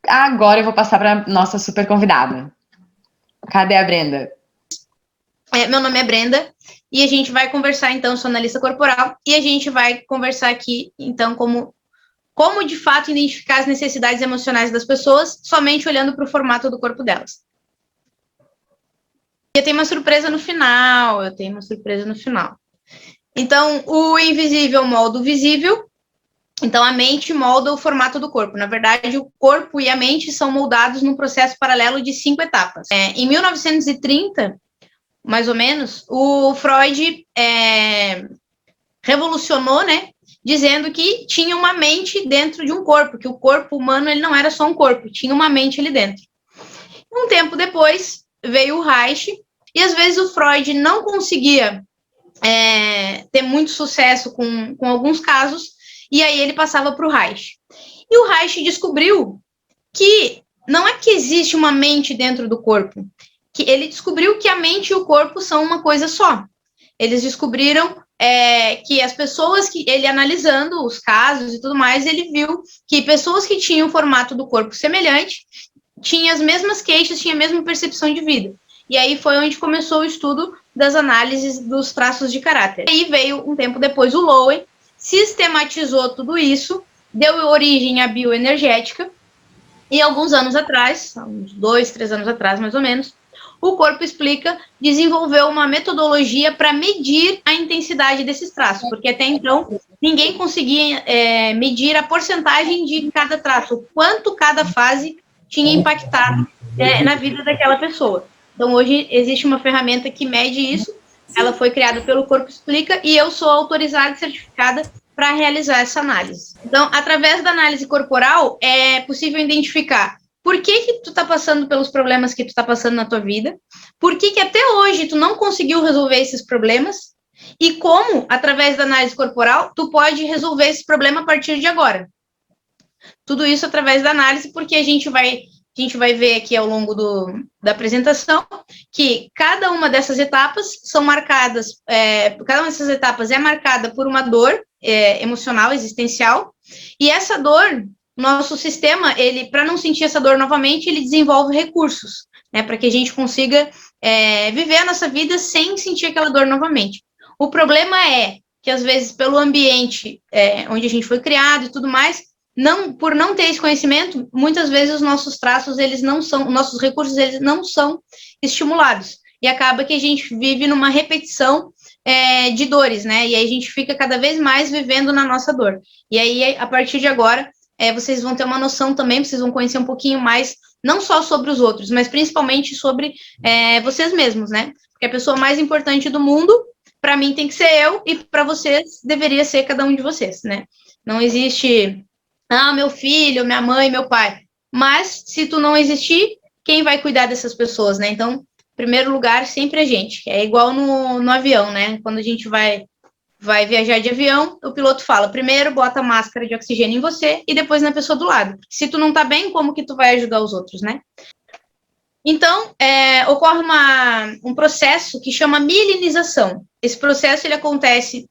Agora eu vou passar para nossa super convidada. Cadê a Brenda? Meu nome é Brenda e a gente vai conversar, então, sou analista corporal, e a gente vai conversar aqui, então, como de fato identificar as necessidades emocionais das pessoas somente olhando para o formato do corpo delas. Eu tenho uma surpresa no final, Então, o invisível molda o visível. Então, a mente molda o formato do corpo. Na verdade, o corpo e a mente são moldados num processo paralelo de 5 etapas. Em 1930, mais ou menos, o Freud revolucionou, né? Dizendo que tinha uma mente dentro de um corpo, que o corpo humano ele não era só um corpo, tinha uma mente ali dentro. Um tempo depois, veio o Reich, e às vezes o Freud não conseguia ter muito sucesso com alguns casos, e aí ele passava para o Reich. E o Reich descobriu que não é que existe uma mente dentro do corpo, que ele descobriu que a mente e o corpo são uma coisa só. Eles descobriram que as pessoas que ele analisando os casos e tudo mais, ele viu que pessoas que tinham o formato do corpo semelhante tinham as mesmas queixas, tinham a mesma percepção de vida. E aí foi onde começou o estudo das análises dos traços de caráter. Aí veio, um tempo depois, o Lowen, sistematizou tudo isso, deu origem à bioenergética, e alguns anos atrás, uns 2, 3 anos atrás, mais ou menos, o Corpo Explica desenvolveu uma metodologia para medir a intensidade desses traços, porque até então ninguém conseguia medir a porcentagem de cada traço, o quanto cada fase tinha impactado na vida daquela pessoa. Então, hoje existe uma ferramenta que mede isso, ela foi criada pelo Corpo Explica e eu sou autorizada e certificada para realizar essa análise. Então, através da análise corporal, é possível identificar por que tu tá passando pelos problemas que tu tá passando na tua vida, por que até hoje tu não conseguiu resolver esses problemas e como, através da análise corporal, tu pode resolver esse problema a partir de agora. Tudo isso através da análise, porque a gente vai ver aqui ao longo da apresentação que cada uma dessas etapas são marcadas, cada uma dessas etapas é marcada por uma dor emocional, existencial, e essa dor, nosso sistema, ele, para não sentir essa dor novamente, ele desenvolve recursos, né, para que a gente consiga viver a nossa vida sem sentir aquela dor novamente. O problema é que, às vezes, pelo ambiente onde a gente foi criado e tudo mais, por não ter esse conhecimento, muitas vezes os nossos traços, eles não são, nossos recursos, eles não são estimulados. E acaba que a gente vive numa repetição de dores, né? E aí a gente fica cada vez mais vivendo na nossa dor. E aí, a partir de agora, vocês vão ter uma noção também, vocês vão conhecer um pouquinho mais, não só sobre os outros, mas principalmente sobre vocês mesmos, né? Porque a pessoa mais importante do mundo, para mim, tem que ser eu, e para vocês, deveria ser cada um de vocês, né? Não existe... meu filho, minha mãe, meu pai. Mas, se tu não existir, quem vai cuidar dessas pessoas, né? Então, em primeiro lugar, sempre a gente. É igual no avião, né? Quando a gente vai viajar de avião, o piloto fala, primeiro bota a máscara de oxigênio em você e depois na pessoa do lado. Se tu não tá bem, como que tu vai ajudar os outros, né? Então, ocorre um processo que chama mielinização. Esse processo, ele acontece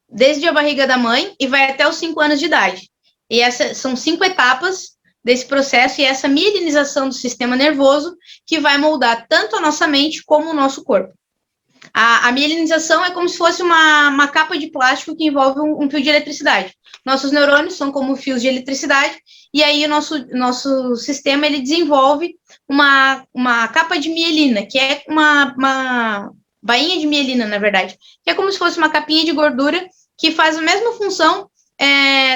desde a barriga da mãe e vai até os 5 anos de idade. E essas são 5 etapas desse processo, e essa mielinização do sistema nervoso que vai moldar tanto a nossa mente como o nosso corpo. A mielinização é como se fosse uma capa de plástico que envolve um fio de eletricidade. Nossos neurônios são como fios de eletricidade, e aí o nosso sistema ele desenvolve uma capa de mielina, que é uma bainha de mielina, na verdade, que é como se fosse uma capinha de gordura que faz a mesma função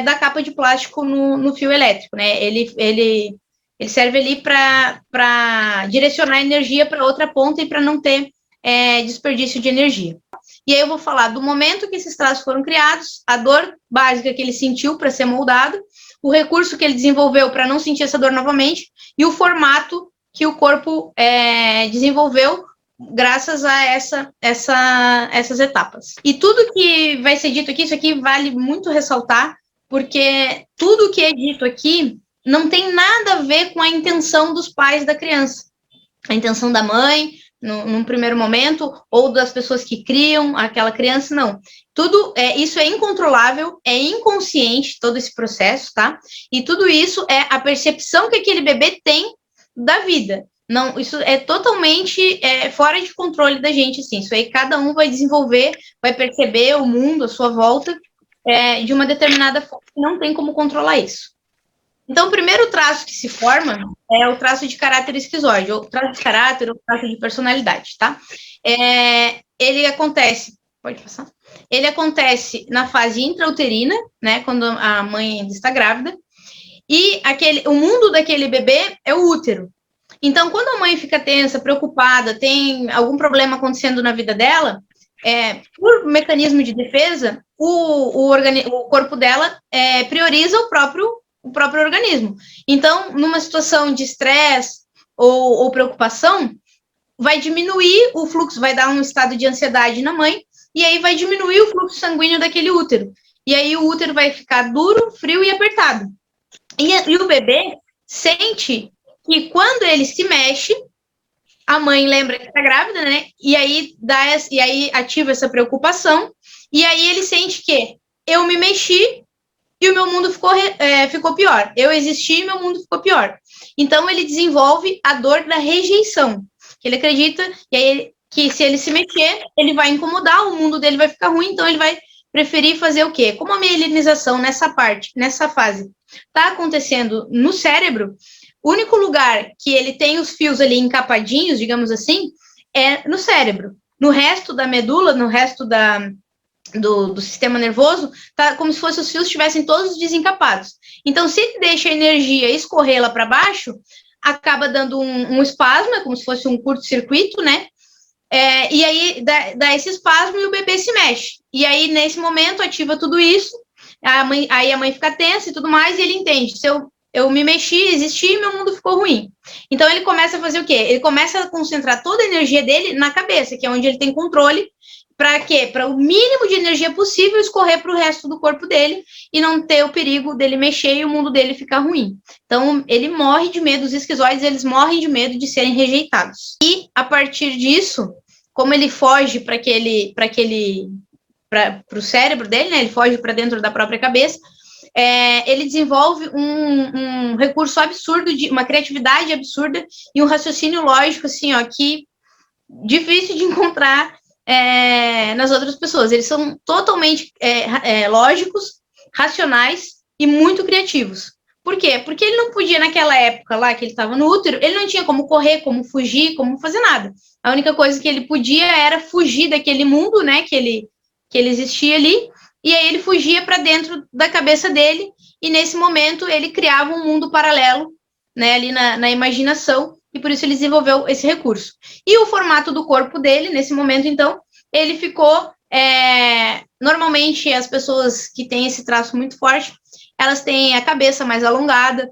da capa de plástico no fio elétrico, né? Ele serve ali para direcionar a energia para outra ponta e para não ter desperdício de energia. E aí eu vou falar do momento que esses traços foram criados, a dor básica que ele sentiu para ser moldado, o recurso que ele desenvolveu para não sentir essa dor novamente e o formato que o corpo desenvolveu graças a essas etapas. E tudo que vai ser dito aqui, isso aqui vale muito ressaltar, porque tudo que é dito aqui não tem nada a ver com a intenção dos pais da criança. A intenção da mãe, num primeiro momento, ou das pessoas que criam aquela criança, não. Tudo isso é incontrolável, é inconsciente todo esse processo, tá? E tudo isso é a percepção que aquele bebê tem da vida. Não, isso é totalmente fora de controle da gente, assim. Isso aí cada um vai desenvolver, vai perceber o mundo, a sua volta, de uma determinada forma, não tem como controlar isso. Então, o primeiro traço que se forma é o traço de caráter esquizoide, ou traço de caráter, ou traço de personalidade, tá? Ele acontece, pode passar? Ele acontece na fase intrauterina, né, quando a mãe ainda está grávida, e o mundo daquele bebê é o útero. Então, quando a mãe fica tensa, preocupada, tem algum problema acontecendo na vida dela, por mecanismo de defesa, o corpo dela prioriza o próprio organismo. Então, numa situação de estresse ou preocupação, vai diminuir o fluxo, vai dar um estado de ansiedade na mãe, e aí vai diminuir o fluxo sanguíneo daquele útero. E aí o útero vai ficar duro, frio e apertado. E o bebê sente que quando ele se mexe, a mãe lembra que está grávida, né? E aí ativa essa preocupação, e aí ele sente que eu me mexi e o meu mundo ficou pior. Eu existi e meu mundo ficou pior. Então, ele desenvolve a dor da rejeição, que ele acredita que se ele se mexer, ele vai incomodar, o mundo dele vai ficar ruim, então ele vai preferir fazer o quê? Como a mielinização nessa fase, está acontecendo no cérebro, o único lugar que ele tem os fios ali encapadinhos, digamos assim, é no cérebro. No resto da medula, no resto do sistema nervoso, tá como se fossem os fios estivessem todos desencapados. Então, se ele deixa a energia escorrer lá para baixo, acaba dando um espasmo, é como se fosse um curto-circuito, né? E aí dá esse espasmo e o bebê se mexe. E aí, nesse momento, ativa tudo isso, aí a mãe fica tensa e tudo mais, e ele entende, se eu me mexi, existi e meu mundo ficou ruim. Então, ele começa a fazer o quê? Ele começa a concentrar toda a energia dele na cabeça, que é onde ele tem controle. Para quê? Para o mínimo de energia possível escorrer para o resto do corpo dele e não ter o perigo dele mexer e o mundo dele ficar ruim. Então, ele morre de medo, os esquizoides, eles morrem de medo de serem rejeitados. E, a partir disso, como ele foge para o cérebro dele, né? Ele foge para dentro da própria cabeça, ele desenvolve um recurso absurdo, uma criatividade absurda e um raciocínio lógico, assim, ó, que difícil de encontrar nas outras pessoas. Eles são totalmente lógicos, racionais e muito criativos. Por quê? Porque ele não podia, naquela época lá que ele estava no útero, ele não tinha como correr, como fugir, como fazer nada. A única coisa que ele podia era fugir daquele mundo, né, que ele existia ali, e aí ele fugia para dentro da cabeça dele, e nesse momento ele criava um mundo paralelo, né, ali na imaginação, e por isso ele desenvolveu esse recurso. E o formato do corpo dele, nesse momento, então, ele ficou... normalmente, as pessoas que têm esse traço muito forte, elas têm a cabeça mais alongada,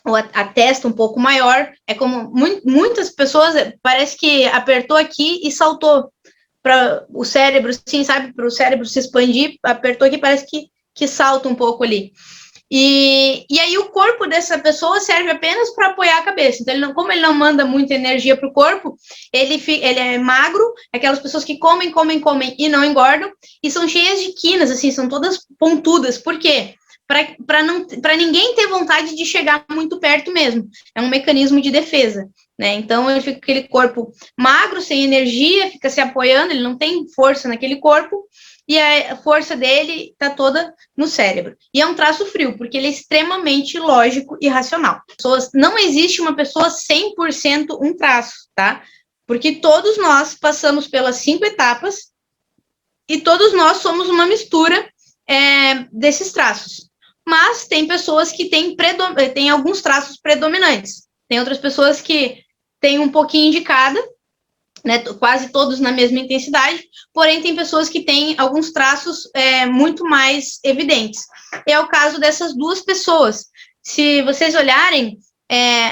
ou a testa um pouco maior. É como muitas pessoas, parece que apertou aqui e saltou para o cérebro, assim, sabe? Para o cérebro se expandir, apertou aqui, parece que salta um pouco ali. E aí o corpo dessa pessoa serve apenas para apoiar a cabeça. Então, como ele não manda muita energia para o corpo, ele é magro, aquelas pessoas que comem e não engordam, e são cheias de quinas, assim, são todas pontudas. Por quê? Para ninguém ter vontade de chegar muito perto mesmo. É um mecanismo de defesa, né? Então, ele fica com aquele corpo magro, sem energia, fica se apoiando, ele não tem força naquele corpo, e a força dele está toda no cérebro. E é um traço frio, porque ele é extremamente lógico e racional. Não existe uma pessoa 100% um traço, tá? Porque todos nós passamos pelas 5 etapas e todos nós somos uma mistura desses traços. Mas tem pessoas que têm alguns traços predominantes. Tem outras pessoas que têm um pouquinho de cada, né, quase todos na mesma intensidade, porém tem pessoas que têm alguns traços muito mais evidentes. É o caso dessas duas pessoas. Se vocês olharem,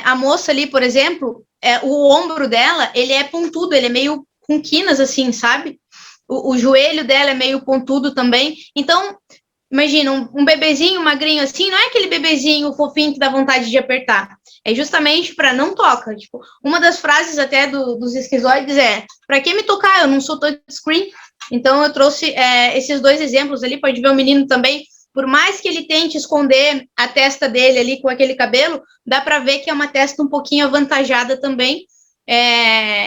a moça ali, por exemplo, o ombro dela, ele é pontudo, ele é meio com quinas, assim, sabe? O joelho dela é meio pontudo também. Então, imagina, um bebezinho magrinho assim, não é aquele bebezinho fofinho que dá vontade de apertar. É justamente para não toca. Tipo, uma das frases até dos esquizoides é: para que me tocar? Eu não sou touchscreen. Então eu trouxe esses dois exemplos ali. Pode ver o menino também. Por mais que ele tente esconder a testa dele ali com aquele cabelo, dá para ver que é uma testa um pouquinho avantajada também.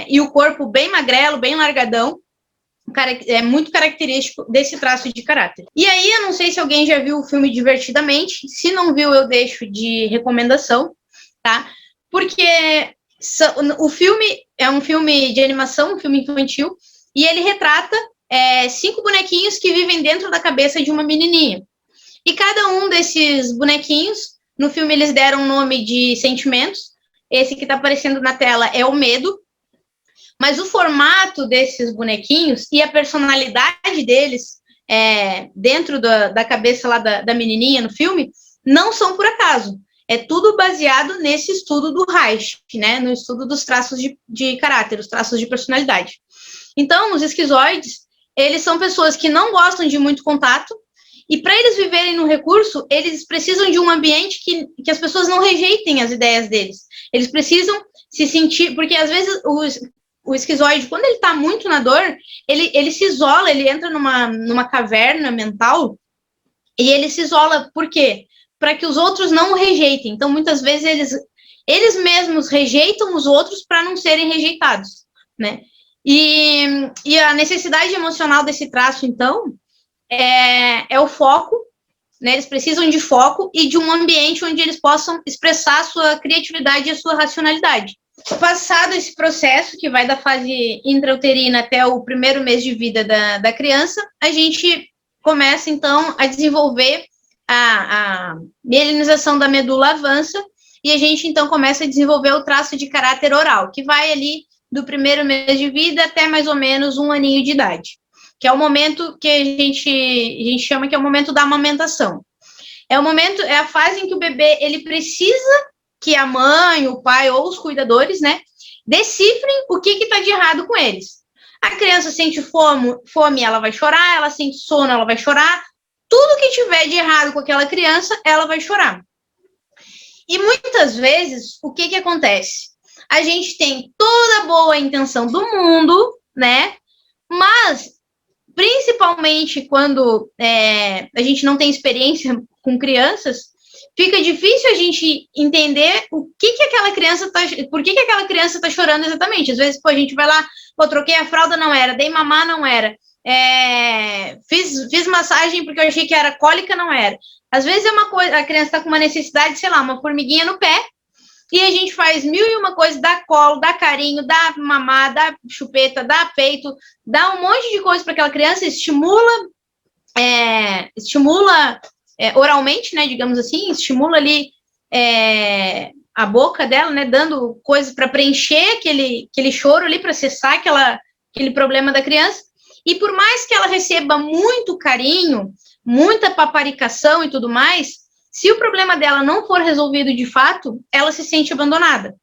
E o corpo bem magrelo, bem largadão. É muito característico desse traço de caráter. E aí, eu não sei se alguém já viu o filme Divertidamente. Se não viu, eu deixo de recomendação, tá? Porque o filme é um filme de animação, um filme infantil, e ele retrata 5 bonequinhos que vivem dentro da cabeça de uma menininha. E cada um desses bonequinhos, no filme eles deram um nome de sentimentos. Esse que está aparecendo na tela é o medo. Mas o formato desses bonequinhos e a personalidade deles dentro da cabeça lá da menininha no filme não são por acaso. É tudo baseado nesse estudo do Reich, né? No estudo dos traços de caráter, os traços de personalidade. Então, os esquizoides, eles são pessoas que não gostam de muito contato, e para eles viverem no recurso, eles precisam de um ambiente que as pessoas não rejeitem as ideias deles. Eles precisam se sentir... Porque, às vezes, o esquizoide, quando ele está muito na dor, ele se isola, ele entra numa caverna mental e ele se isola. Por quê? Para que os outros não o rejeitem. Então, muitas vezes, eles mesmos rejeitam os outros para não serem rejeitados, né? E a necessidade emocional desse traço, então, é o foco, né? Eles precisam de foco e de um ambiente onde eles possam expressar a sua criatividade e a sua racionalidade. Passado esse processo, que vai da fase intrauterina até o primeiro mês de vida da criança, a gente começa, então, a desenvolver a mielinização da medula avança, e a gente, então, começa a desenvolver o traço de caráter oral, que vai ali do primeiro mês de vida até mais ou menos 1 aninho de idade, que é o momento que a gente chama que é o momento da amamentação. É a fase em que o bebê, ele precisa que a mãe, o pai ou os cuidadores, né, decifrem o que está de errado com eles. A criança sente fome, ela vai chorar, ela sente sono, ela vai chorar. Tudo que tiver de errado com aquela criança, ela vai chorar. E muitas vezes, o que acontece? A gente tem toda a boa intenção do mundo, né, mas principalmente quando a gente não tem experiência com crianças, fica difícil a gente entender por que aquela criança está chorando exatamente. Às vezes, a gente vai lá, troquei a fralda, não era, dei mamar, não era, fiz massagem porque eu achei que era cólica, não era. Às vezes a criança está com uma necessidade, sei lá, uma formiguinha no pé, e a gente faz 1001 coisas, dá colo, dá carinho, dá mamar, dá chupeta, dá peito, dá um monte de coisa para aquela criança, estimula oralmente, né, digamos assim, estimula ali a boca dela, né, dando coisas para preencher aquele choro ali, para cessar aquele problema da criança. E por mais que ela receba muito carinho, muita paparicação e tudo mais, se o problema dela não for resolvido de fato, ela se sente abandonada.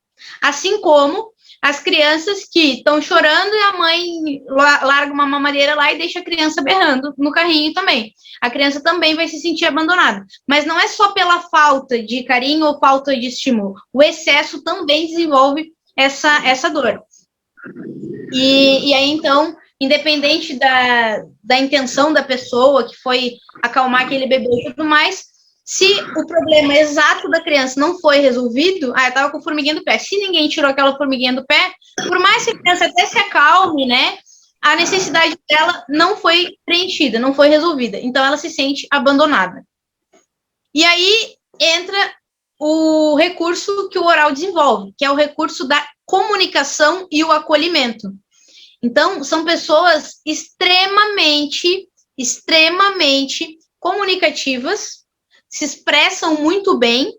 Assim como as crianças que estão chorando e a mãe larga uma mamadeira lá e deixa a criança berrando no carrinho também. A criança também vai se sentir abandonada. Mas não é só pela falta de carinho ou falta de estímulo. O excesso também desenvolve essa dor. E aí, então, independente da intenção da pessoa, que foi acalmar aquele bebê e tudo mais, se o problema exato da criança não foi resolvido, eu estava com formiguinha do pé. Se ninguém tirou aquela formiguinha do pé, por mais que a criança até se acalme, né, a necessidade dela não foi preenchida, não foi resolvida. Então, ela se sente abandonada. E aí entra o recurso que o oral desenvolve, que é o recurso da comunicação e o acolhimento. Então, são pessoas extremamente comunicativas, se expressam muito bem,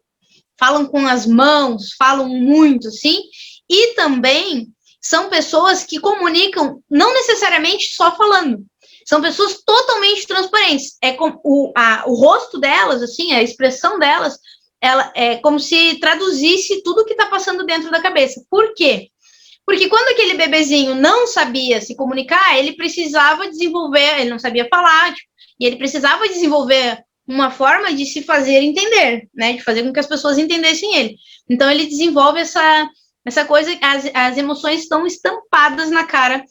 falam com as mãos, falam muito, sim, e também são pessoas que comunicam não necessariamente só falando, são pessoas totalmente transparentes. O rosto delas, assim, a expressão delas, ela é como se traduzisse tudo que está passando dentro da cabeça. Por quê? Porque quando aquele bebezinho não sabia se comunicar, ele precisava desenvolver, ele não sabia falar, e ele precisava desenvolver uma forma de se fazer entender, né? De fazer com que as pessoas entendessem ele. Então, ele desenvolve essa coisa, as emoções estão estampadas na cara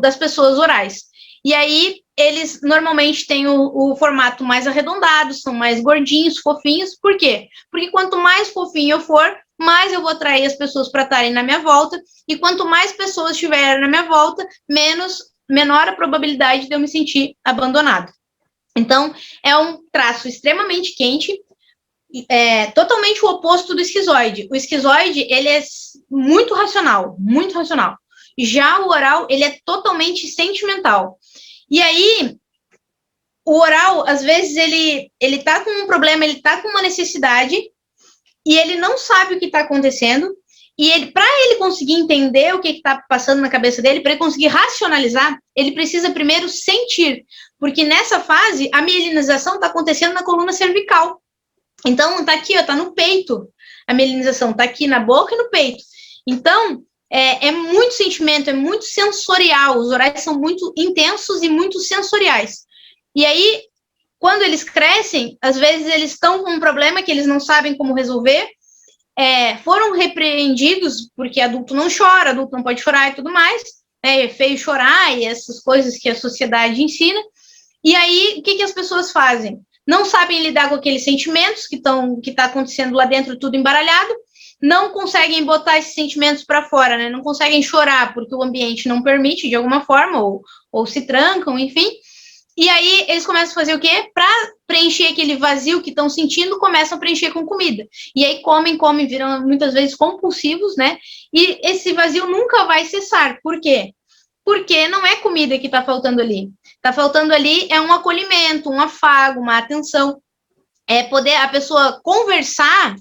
das pessoas orais. E aí, eles normalmente têm o formato mais arredondado, são mais gordinhos, fofinhos. Por quê? Porque quanto mais fofinho eu for, mais eu vou atrair as pessoas para estarem na minha volta. E quanto mais pessoas estiverem na minha volta, menor a probabilidade de eu me sentir abandonado. Então, é um traço extremamente quente, totalmente o oposto do esquizoide. O esquizoide, ele é muito racional, muito racional. Já o oral, ele é totalmente sentimental. E aí, o oral, às vezes, ele tá com um problema, ele tá com uma necessidade, e ele não sabe o que está acontecendo, e para ele conseguir entender o que está passando na cabeça dele, para ele conseguir racionalizar, ele precisa primeiro sentir, porque nessa fase, a mielinização está acontecendo na coluna cervical. Então, está aqui, está no peito. A mielinização está aqui na boca e no peito. Então, é muito sentimento, é muito sensorial. Os orais são muito intensos e muito sensoriais. E aí, quando eles crescem, às vezes eles estão com um problema que eles não sabem como resolver, foram repreendidos, porque adulto não chora, adulto não pode chorar e tudo mais, é feio chorar e essas coisas que a sociedade ensina. E aí, o que as pessoas fazem? Não sabem lidar com aqueles sentimentos que está acontecendo lá dentro, tudo embaralhado, não conseguem botar esses sentimentos para fora, né? Não conseguem chorar, porque o ambiente não permite, de alguma forma, ou se trancam, enfim. E aí, eles começam a fazer o quê? Para preencher aquele vazio que estão sentindo, começam a preencher com comida. E aí, comem, viram muitas vezes compulsivos, né? E esse vazio nunca vai cessar. Por quê? Porque não é comida que está faltando ali. Está faltando ali um acolhimento, um afago, uma atenção. É poder a pessoa conversar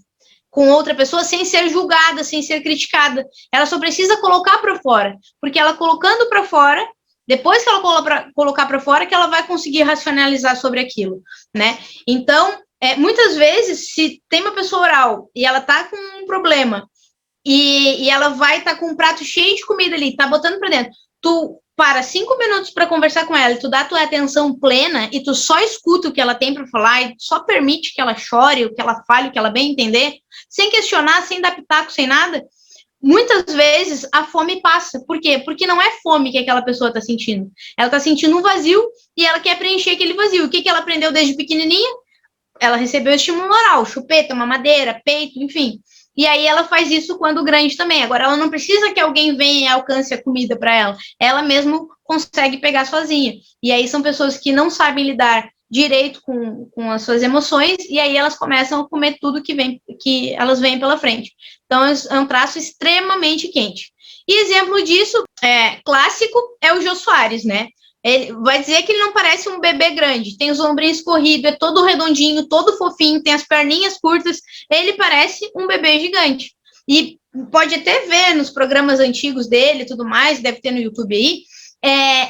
com outra pessoa sem ser julgada, sem ser criticada. Ela só precisa colocar para fora. Porque ela colocando para fora, depois que ela colocar para fora, que ela vai conseguir racionalizar sobre aquilo, né? Então, muitas vezes, se tem uma pessoa oral e ela está com um problema e ela vai estar com um prato cheio de comida ali, tá botando para dentro, tu para 5 minutos para conversar com ela, tu dá tua atenção plena e tu só escuta o que ela tem para falar e só permite que ela chore, o que ela fale, o que ela bem entender, sem questionar, sem dar pitaco, sem nada, muitas vezes a fome passa. Por quê? Porque não é fome que aquela pessoa está sentindo. Ela está sentindo um vazio e ela quer preencher aquele vazio. O que ela aprendeu desde pequenininha? Ela recebeu estímulo oral, chupeta, mamadeira, peito, enfim. E aí ela faz isso quando grande também. Agora, ela não precisa que alguém venha e alcance a comida para ela. Ela mesma consegue pegar sozinha. E aí são pessoas que não sabem lidar direito com as suas emoções, e aí elas começam a comer tudo que elas veem pela frente. Então, é um traço extremamente quente. E exemplo disso, clássico, é o Jô Soares, né? Ele vai dizer que ele não parece um bebê grande, tem os ombrinhos corridos, é todo redondinho, todo fofinho, tem as perninhas curtas, ele parece um bebê gigante. E pode até ver nos programas antigos dele e tudo mais, deve ter no YouTube aí,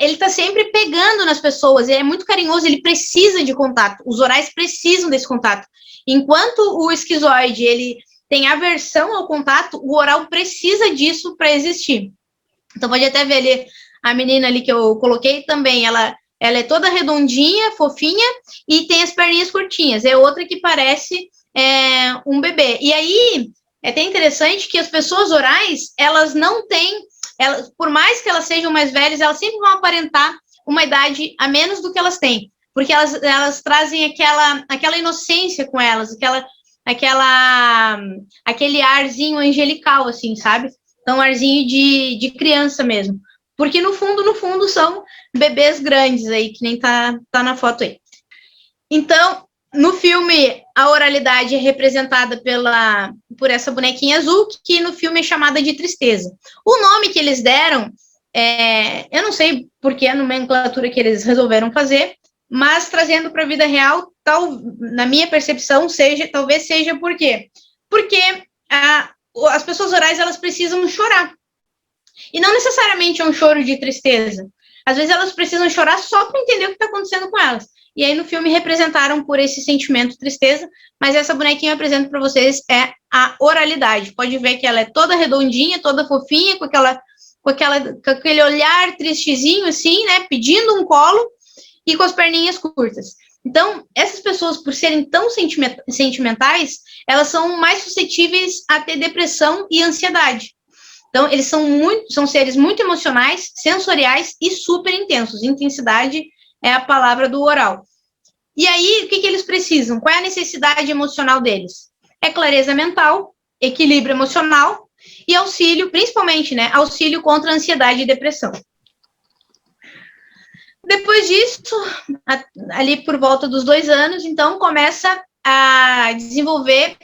ele tá sempre pegando nas pessoas, ele é muito carinhoso, ele precisa de contato, os orais precisam desse contato. Enquanto o esquizoide, ele tem aversão ao contato, o oral precisa disso para existir. Então pode até ver ali, a menina ali que eu coloquei também, ela é toda redondinha, fofinha, e tem as perninhas curtinhas, é outra que parece um bebê. E aí, é até interessante que as pessoas orais, elas não têm, por mais que elas sejam mais velhas, elas sempre vão aparentar uma idade a menos do que elas têm, porque elas trazem aquela inocência com elas, aquele arzinho angelical, assim, sabe? Então, um arzinho de criança mesmo. Porque, no fundo, são bebês grandes aí, que nem tá na foto aí. Então, no filme, a oralidade é representada por essa bonequinha azul, que no filme é chamada de Tristeza. O nome que eles deram, eu não sei por que a nomenclatura que eles resolveram fazer, mas trazendo para a vida real, na minha percepção, talvez seja por quê? Porque as pessoas orais, elas precisam chorar. E não necessariamente é um choro de tristeza. Às vezes elas precisam chorar só para entender o que está acontecendo com elas. E aí no filme representaram por esse sentimento tristeza, mas essa bonequinha eu apresento para vocês a oralidade. Pode ver que ela é toda redondinha, toda fofinha, com aquele olhar tristezinho assim, né, pedindo um colo e com as perninhas curtas. Então, essas pessoas, por serem tão sentimentais, elas são mais suscetíveis a ter depressão e ansiedade. Então, eles são seres muito emocionais, sensoriais e super intensos. Intensidade é a palavra do oral. E aí, o que eles precisam? Qual é a necessidade emocional deles? É clareza mental, equilíbrio emocional e auxílio, principalmente, né? Auxílio contra a ansiedade e depressão. Depois disso, ali por volta dos 2 anos, então, começa a desenvolver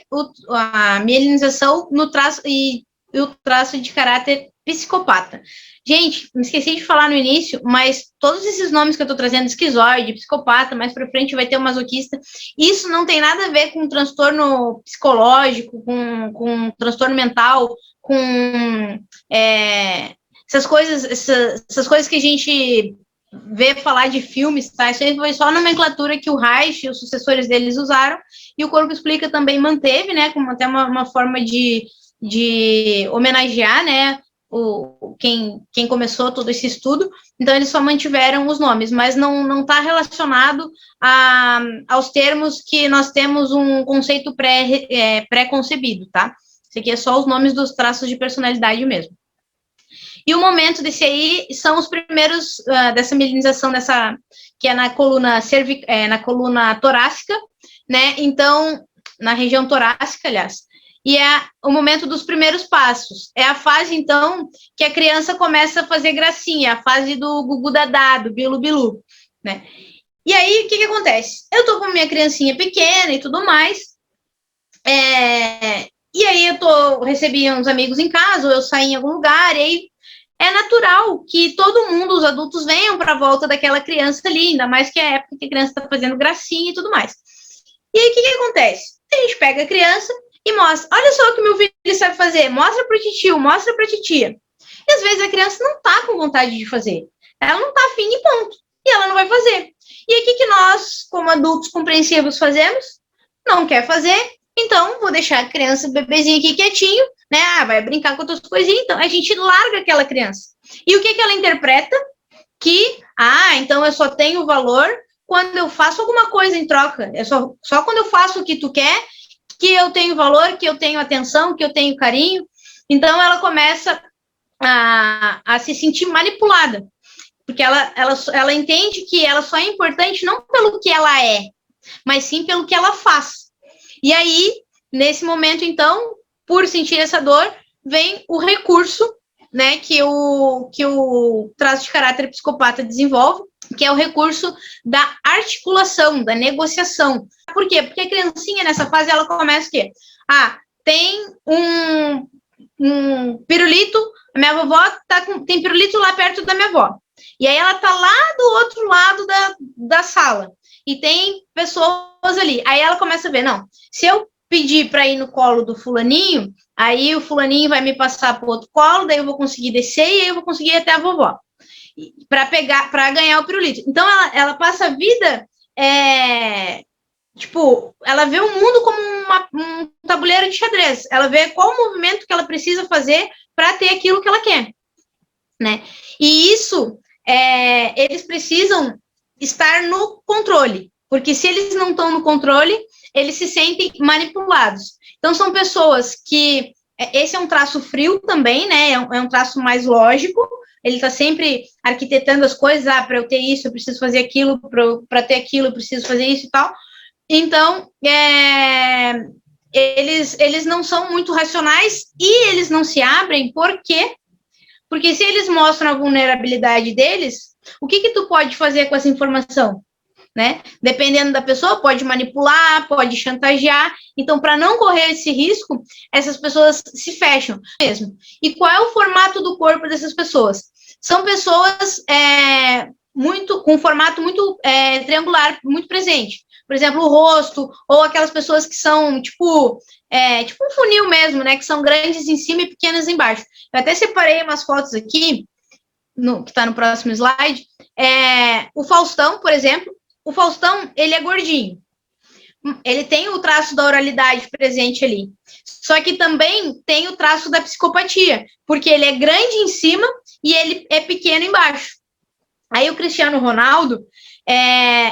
a mielinização no traço e o traço de caráter psicopata. Gente, me esqueci de falar no início, mas todos esses nomes que eu estou trazendo, esquizoide, psicopata, mais para frente vai ter o masoquista, isso não tem nada a ver com transtorno psicológico, com transtorno mental, com essas coisas que a gente vê falar de filmes, tá? Isso aí foi só a nomenclatura que o Reich e os sucessores deles usaram, e o Corpo Explica também manteve, né, como até uma forma de homenagear, né, quem começou todo esse estudo. Então eles só mantiveram os nomes, mas não está relacionado aos termos que nós temos um conceito pré-concebido, tá? Isso aqui é só os nomes dos traços de personalidade mesmo. E o momento desse aí são os primeiros dessa mielinização, que é na coluna na coluna torácica, né? Então, na região torácica, aliás. E é o momento dos primeiros passos. É a fase, então, que a criança começa a fazer gracinha, a fase do gugu dadá, do bilu-bilu, né? E aí, o que acontece? Eu tô com minha criancinha pequena e tudo mais, e aí recebi uns amigos em casa, ou eu saí em algum lugar, e aí é natural que todo mundo, os adultos, venham para a volta daquela criança ali, ainda mais que é a época que a criança está fazendo gracinha e tudo mais. E aí, o que acontece? A gente pega a criança e mostra, olha só o que meu filho sabe fazer, mostra para o titio, mostra para a titia. E às vezes a criança não está com vontade de fazer, ela não está afim e ponto, e ela não vai fazer. E aí, o que nós, como adultos compreensivos, fazemos? Não quer fazer, então vou deixar a criança, bebezinho aqui quietinho, né? Vai brincar com outras coisinhas, então a gente larga aquela criança. E o que ela interpreta? Que, então eu só tenho valor quando eu faço alguma coisa em troca. É só quando eu faço o que tu quer que eu tenho valor, que eu tenho atenção, que eu tenho carinho. Então ela começa a se sentir manipulada, porque ela entende que ela só é importante não pelo que ela é, mas sim pelo que ela faz. E aí, nesse momento, então, por sentir essa dor, vem o recurso, né, que o traço de caráter psicopata desenvolve, que é o recurso da articulação, da negociação. Por quê? Porque a criancinha, nessa fase, ela começa o quê? Tem um pirulito, a minha vovó tem pirulito lá perto da minha avó. E aí ela tá lá do outro lado da sala. E tem pessoas ali. Aí ela começa a ver, não, se eu pedir para ir no colo do fulaninho, aí o fulaninho vai me passar para o outro colo, daí eu vou conseguir descer e aí eu vou conseguir ir até a vovó para ganhar o pirulito. Então ela passa a vida ela vê o mundo como um tabuleiro de xadrez. Ela vê qual o movimento que ela precisa fazer para ter aquilo que ela quer, né? E isso eles precisam estar no controle, porque se eles não estão no controle, eles se sentem manipulados. Então, são pessoas que... Esse é um traço frio também, né? É um traço mais lógico. Ele está sempre arquitetando as coisas. Para eu ter isso, eu preciso fazer aquilo. Para ter aquilo, eu preciso fazer isso e tal. Então, eles não são muito racionais e eles não se abrem. Por quê? Porque se eles mostram a vulnerabilidade deles, o que tu pode fazer com essa informação? Né? Dependendo da pessoa, pode manipular, pode chantagear. Então, para não correr esse risco, essas pessoas se fecham mesmo. E qual é o formato do corpo dessas pessoas? São pessoas com um formato muito triangular, muito presente. Por exemplo, o rosto, ou aquelas pessoas que são tipo um funil mesmo, né? Que são grandes em cima e pequenas embaixo. Eu até separei umas fotos aqui, que está no próximo slide. O Faustão, por exemplo. O Faustão, ele é gordinho. Ele tem o traço da oralidade presente ali. Só que também tem o traço da psicopatia, porque ele é grande em cima e ele é pequeno embaixo. Aí o Cristiano Ronaldo,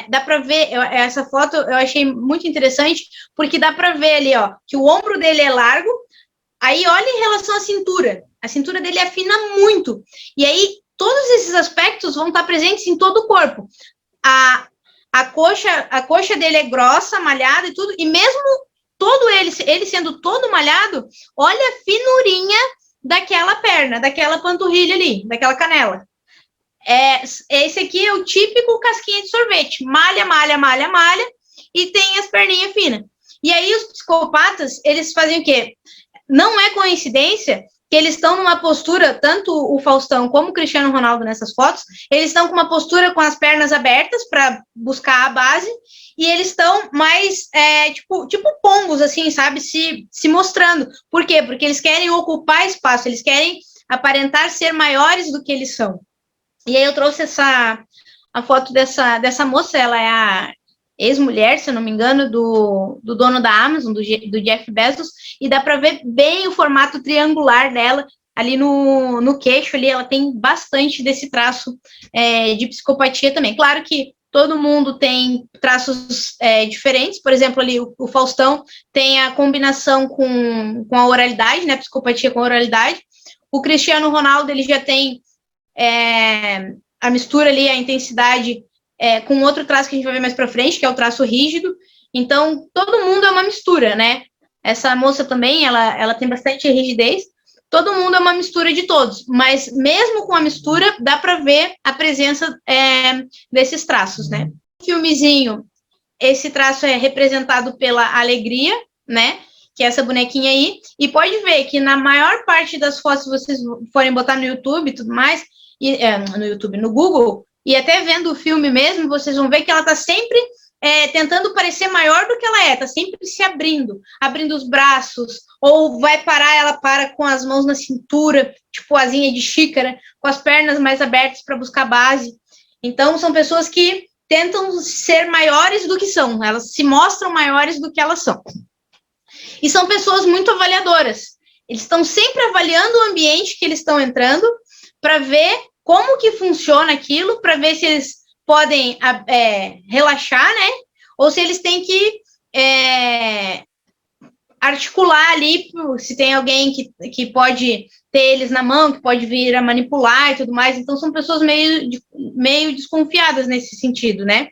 dá para ver, essa foto eu achei muito interessante, porque dá para ver ali, ó, que o ombro dele é largo, aí olha em relação à cintura, a cintura dele afina muito, e aí todos esses aspectos vão estar presentes em todo o corpo. A coxa dele é grossa, malhada e tudo, e mesmo todo ele sendo todo malhado, olha a finurinha daquela perna, daquela panturrilha ali, daquela canela. Esse aqui é o típico casquinha de sorvete, malha, malha, malha, malha, e tem as perninhas finas. E aí os psicopatas, eles fazem o quê? Não é coincidência que eles estão numa postura, tanto o Faustão como o Cristiano Ronaldo nessas fotos, eles estão com uma postura com as pernas abertas para buscar a base, e eles estão mais, tipo pombos, assim, sabe, se mostrando. Por quê? Porque eles querem ocupar espaço, eles querem aparentar ser maiores do que eles são. E aí eu trouxe a foto dessa moça, ela é a ex-mulher, se eu não me engano, do dono da Amazon, do Jeff Bezos, e dá para ver bem o formato triangular dela, ali no queixo, ali ela tem bastante desse traço de psicopatia também. Claro que todo mundo tem traços diferentes, por exemplo, ali o Faustão tem a combinação com a oralidade, né, psicopatia com a oralidade, o Cristiano Ronaldo, ele já tem a mistura ali, a intensidade com outro traço que a gente vai ver mais para frente, que é o traço rígido. Então, todo mundo é uma mistura, né? Essa moça também, ela tem bastante rigidez. Todo mundo é uma mistura de todos, mas mesmo com a mistura, dá para ver a presença desses traços, né? No filmezinho, esse traço é representado pela alegria, né? Que é essa bonequinha aí. E pode ver que na maior parte das fotos, se vocês forem botar no YouTube e tudo mais, no Google, e até vendo o filme mesmo, vocês vão ver que ela está sempre tentando parecer maior do que ela está sempre se abrindo os braços, ou ela para com as mãos na cintura, tipo asinha de xícara, com as pernas mais abertas para buscar base. Então, são pessoas que tentam ser maiores do que são, elas se mostram maiores do que elas são. E são pessoas muito avaliadoras, eles estão sempre avaliando o ambiente que eles estão entrando, para ver como que funciona aquilo, para ver se eles podem relaxar, né? Ou se eles têm que articular ali, se tem alguém que pode ter eles na mão, que pode vir a manipular e tudo mais. Então, são pessoas meio desconfiadas nesse sentido, né?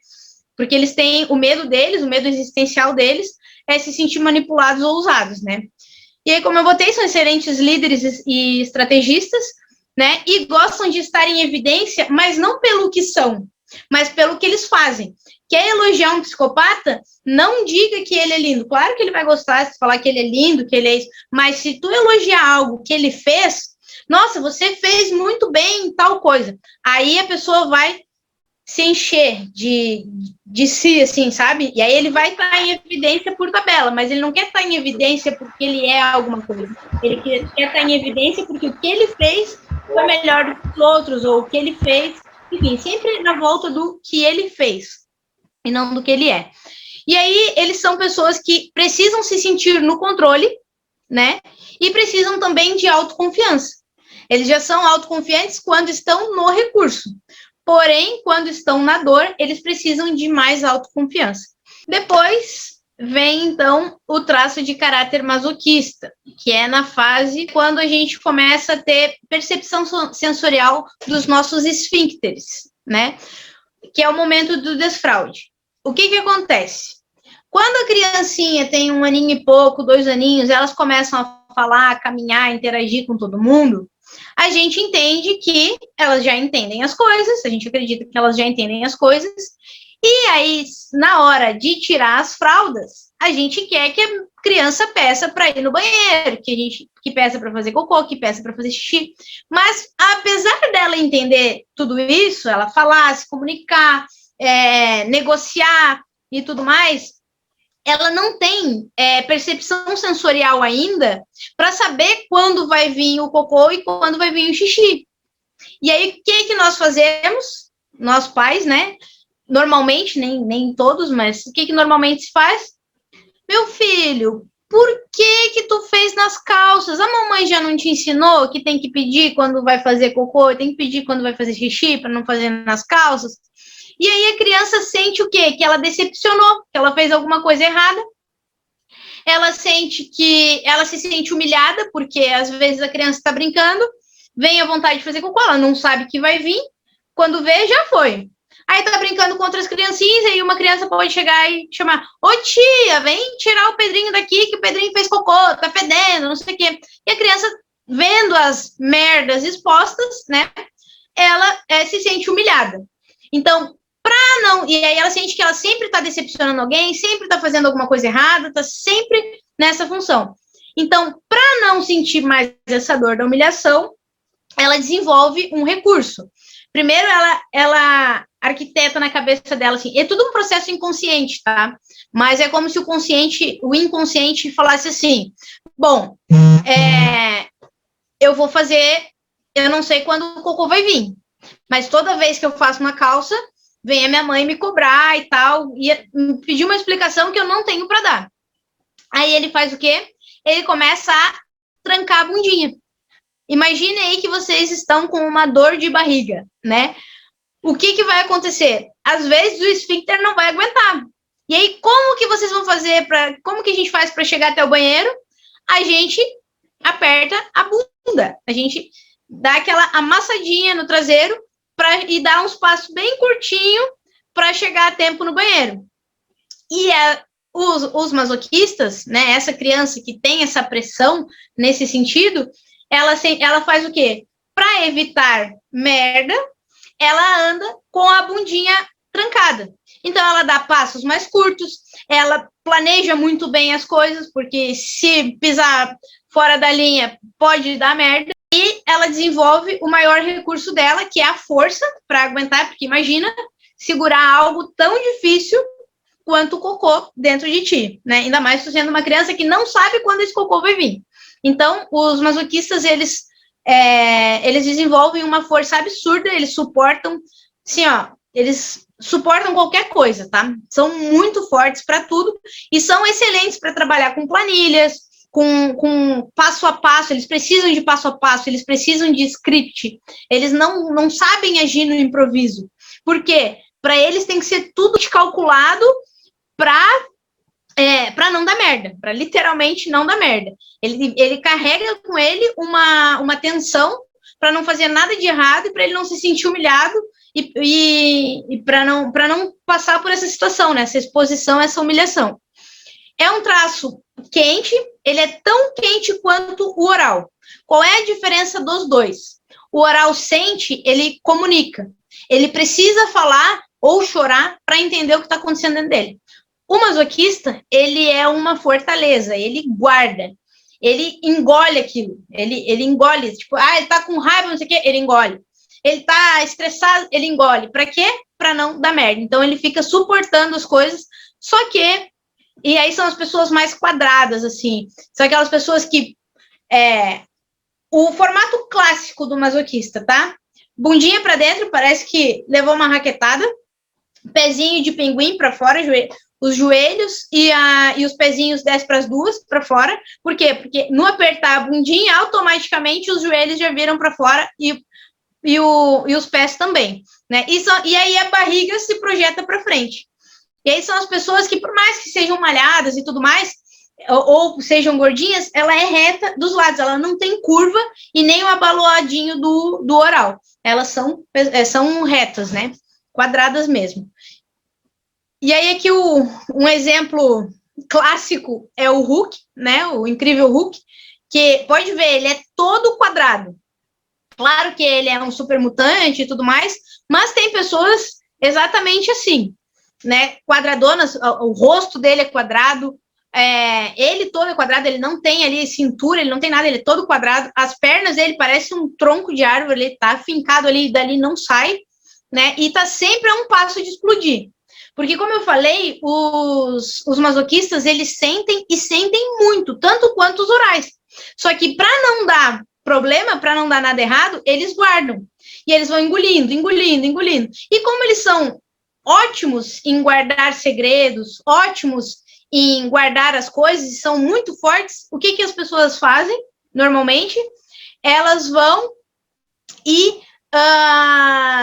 Porque eles têm o medo deles, o medo existencial deles, é se sentir manipulados ou usados, né? E aí, como eu botei, são excelentes líderes e estrategistas, né? E gostam de estar em evidência, mas não pelo que são, mas pelo que eles fazem. Quer elogiar um psicopata? Não diga que ele é lindo. Claro que ele vai gostar de falar que ele é lindo, que ele é isso, mas se tu elogiar algo que ele fez, nossa, você fez muito bem em tal coisa. Aí a pessoa vai se encher de si, assim, sabe? E aí ele vai estar em evidência por tabela, mas ele não quer estar em evidência porque ele é alguma coisa. Ele quer estar em evidência porque o que ele fez foi melhor do que os outros, ou o que ele fez, enfim, sempre na volta do que ele fez, e não do que ele é. E aí, eles são pessoas que precisam se sentir no controle, né, e precisam também de autoconfiança. Eles já são autoconfiantes quando estão no recurso, porém, quando estão na dor, eles precisam de mais autoconfiança. Depois vem, então, o traço de caráter masoquista, que é na fase quando a gente começa a ter percepção sensorial dos nossos esfíncteres, né? Que é o momento do desfraude. O que acontece? Quando a criancinha tem 1 aninho e pouco, 2 aninhos, elas começam a falar, a caminhar, interagir com todo mundo, a gente entende que elas já entendem as coisas, a gente acredita que elas já entendem as coisas, e aí, na hora de tirar as fraldas, a gente quer que a criança peça para ir no banheiro, que peça para fazer cocô, que peça para fazer xixi. Mas, apesar dela entender tudo isso, ela falar, se comunicar, negociar e tudo mais, ela não tem percepção sensorial ainda para saber quando vai vir o cocô e quando vai vir o xixi. E aí, o que nós fazemos? Nós pais, né? Normalmente, nem todos, mas o que normalmente se faz? Meu filho, por que tu fez nas calças? A mamãe já não te ensinou que tem que pedir quando vai fazer cocô, tem que pedir quando vai fazer xixi para não fazer nas calças? E aí a criança sente o quê? Que ela decepcionou, que ela fez alguma coisa errada. Ela sente que ela se sente humilhada, porque às vezes a criança está brincando, vem a vontade de fazer cocô, ela não sabe que vai vir, quando vê, já foi. Aí tá brincando com outras criancinhas, e aí uma criança pode chegar e chamar: ô tia, vem tirar o Pedrinho daqui, que o Pedrinho fez cocô, tá fedendo, não sei o quê. E a criança, vendo as merdas expostas, né, ela se sente humilhada. Então, não, e aí ela sente que ela sempre está decepcionando alguém, sempre está fazendo alguma coisa errada, está sempre nessa função. Então, para não sentir mais essa dor da humilhação, ela desenvolve um recurso. Primeiro, ela arquiteta na cabeça dela, assim, é tudo um processo inconsciente, tá? Mas é como se o inconsciente falasse assim: bom, eu vou fazer, eu não sei quando o cocô vai vir, mas toda vez que eu faço uma calça, vem a minha mãe me cobrar e tal, e pedir uma explicação que eu não tenho para dar. Aí ele faz o quê? Ele começa a trancar a bundinha. Imagine aí que vocês estão com uma dor de barriga, né? O que vai acontecer? Às vezes o esfíncter não vai aguentar. E aí, como que vocês vão fazer como que a gente faz para chegar até o banheiro? A gente aperta a bunda. A gente dá aquela amassadinha no traseiro e dar uns passos bem curtinho para chegar a tempo no banheiro. E os masoquistas, né, essa criança que tem essa pressão nesse sentido, ela faz o quê? Para evitar merda, ela anda com a bundinha trancada. Então, ela dá passos mais curtos, ela planeja muito bem as coisas, porque se pisar fora da linha, pode dar merda. E ela desenvolve o maior recurso dela, que é a força para aguentar, porque imagina segurar algo tão difícil quanto o cocô dentro de ti, né? Ainda mais tu sendo uma criança que não sabe quando esse cocô vai vir. Então, os masoquistas, eles desenvolvem uma força absurda, eles suportam, assim, ó, eles suportam qualquer coisa, tá? São muito fortes para tudo e são excelentes para trabalhar com planilhas, com passo a passo, eles precisam de passo a passo, eles precisam de script, eles não sabem agir no improviso. Por quê? Para eles tem que ser tudo calculado para não dar merda, para literalmente não dar merda. Ele carrega com ele uma tensão para não fazer nada de errado e para ele não se sentir humilhado e para não passar por essa situação, né? Essa exposição, essa humilhação. É um traço quente, ele é tão quente quanto o oral. Qual é a diferença dos dois? O oral sente, ele comunica. Ele precisa falar ou chorar para entender o que está acontecendo dentro dele. O masoquista, ele é uma fortaleza, ele guarda, ele engole aquilo, ele engole, tipo, ele tá com raiva, não sei o quê, ele engole. Ele tá estressado, ele engole. Para quê? Para não dar merda. Então, ele fica suportando as coisas, só que e aí são as pessoas mais quadradas, assim. São aquelas pessoas que... o formato clássico do masoquista, tá? Bundinha para dentro, parece que levou uma raquetada. Pezinho de pinguim para fora, os joelhos e os pezinhos descem para as duas, para fora. Por quê? Porque no apertar a bundinha, automaticamente os joelhos já viram para fora e os pés também, né? E aí a barriga se projeta para frente. E aí são as pessoas que, por mais que sejam malhadas e tudo mais, ou sejam gordinhas, ela é reta dos lados, ela não tem curva e nem o abaloadinho do oral. Elas são retas, né? Quadradas mesmo. E aí aqui um exemplo clássico é o Hulk, né? O incrível Hulk, que pode ver, ele é todo quadrado. Claro que ele é um super mutante e tudo mais, mas tem pessoas exatamente assim, né, quadradonas, o rosto dele é quadrado, ele todo é quadrado, ele não tem ali cintura, ele não tem nada, ele é todo quadrado, as pernas dele parecem um tronco de árvore, ele tá fincado ali, dali não sai, né, e tá sempre a um passo de explodir. Porque, como eu falei, os masoquistas, eles sentem e sentem muito, tanto quanto os orais. Só que para não dar problema, para não dar nada errado, eles guardam. E eles vão engolindo. E como eles são ótimos em guardar segredos, ótimos em guardar as coisas, são muito fortes, o que as pessoas fazem, normalmente? Elas vão e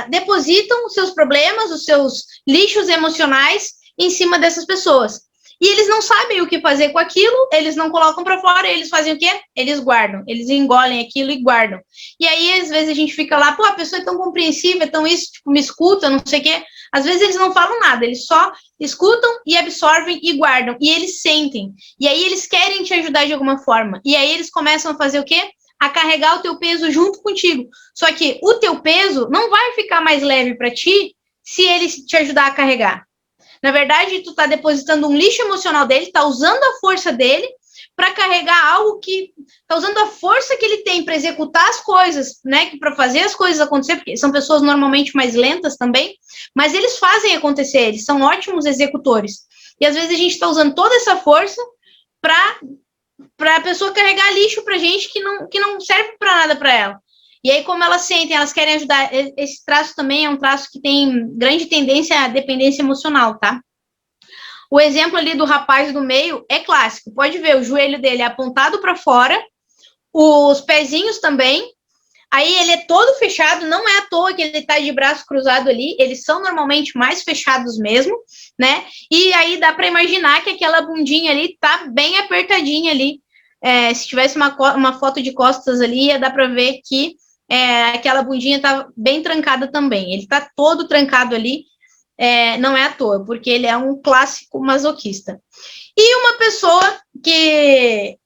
depositam os seus problemas, os seus lixos emocionais em cima dessas pessoas. E eles não sabem o que fazer com aquilo, eles não colocam para fora, eles fazem o quê? Eles guardam, eles engolem aquilo e guardam. E aí, às vezes, a gente fica lá, pô, a pessoa é tão compreensiva, é tão isso, tipo, me escuta, não sei o quê. Às vezes, eles não falam nada, eles só escutam e absorvem e guardam. E eles sentem. E aí, eles querem te ajudar de alguma forma. E aí, eles começam a fazer o quê? A carregar o teu peso junto contigo. Só que o teu peso não vai ficar mais leve para ti se ele te ajudar a carregar. Na verdade, tu tá depositando um lixo emocional dele, tá usando a força dele para carregar algo que tá usando a força que ele tem para executar as coisas, né, para fazer as coisas acontecer, porque são pessoas normalmente mais lentas também, mas eles fazem acontecer, eles são ótimos executores. E às vezes a gente tá usando toda essa força para a pessoa carregar lixo pra gente que não serve para nada para ela. E aí, como elas sentem, elas querem ajudar. Esse traço também é um traço que tem grande tendência à dependência emocional, tá? O exemplo ali do rapaz do meio é clássico. Pode ver, o joelho dele é apontado para fora, os pezinhos também. Aí ele é todo fechado, não é à toa que ele tá de braço cruzado ali, eles são normalmente mais fechados mesmo, né? E aí dá para imaginar que aquela bundinha ali tá bem apertadinha ali. Se tivesse uma foto de costas ali, ia dar para ver que aquela bundinha tá bem trancada também. Ele tá todo trancado ali, não é à toa, porque ele é um clássico masoquista. E uma pessoa que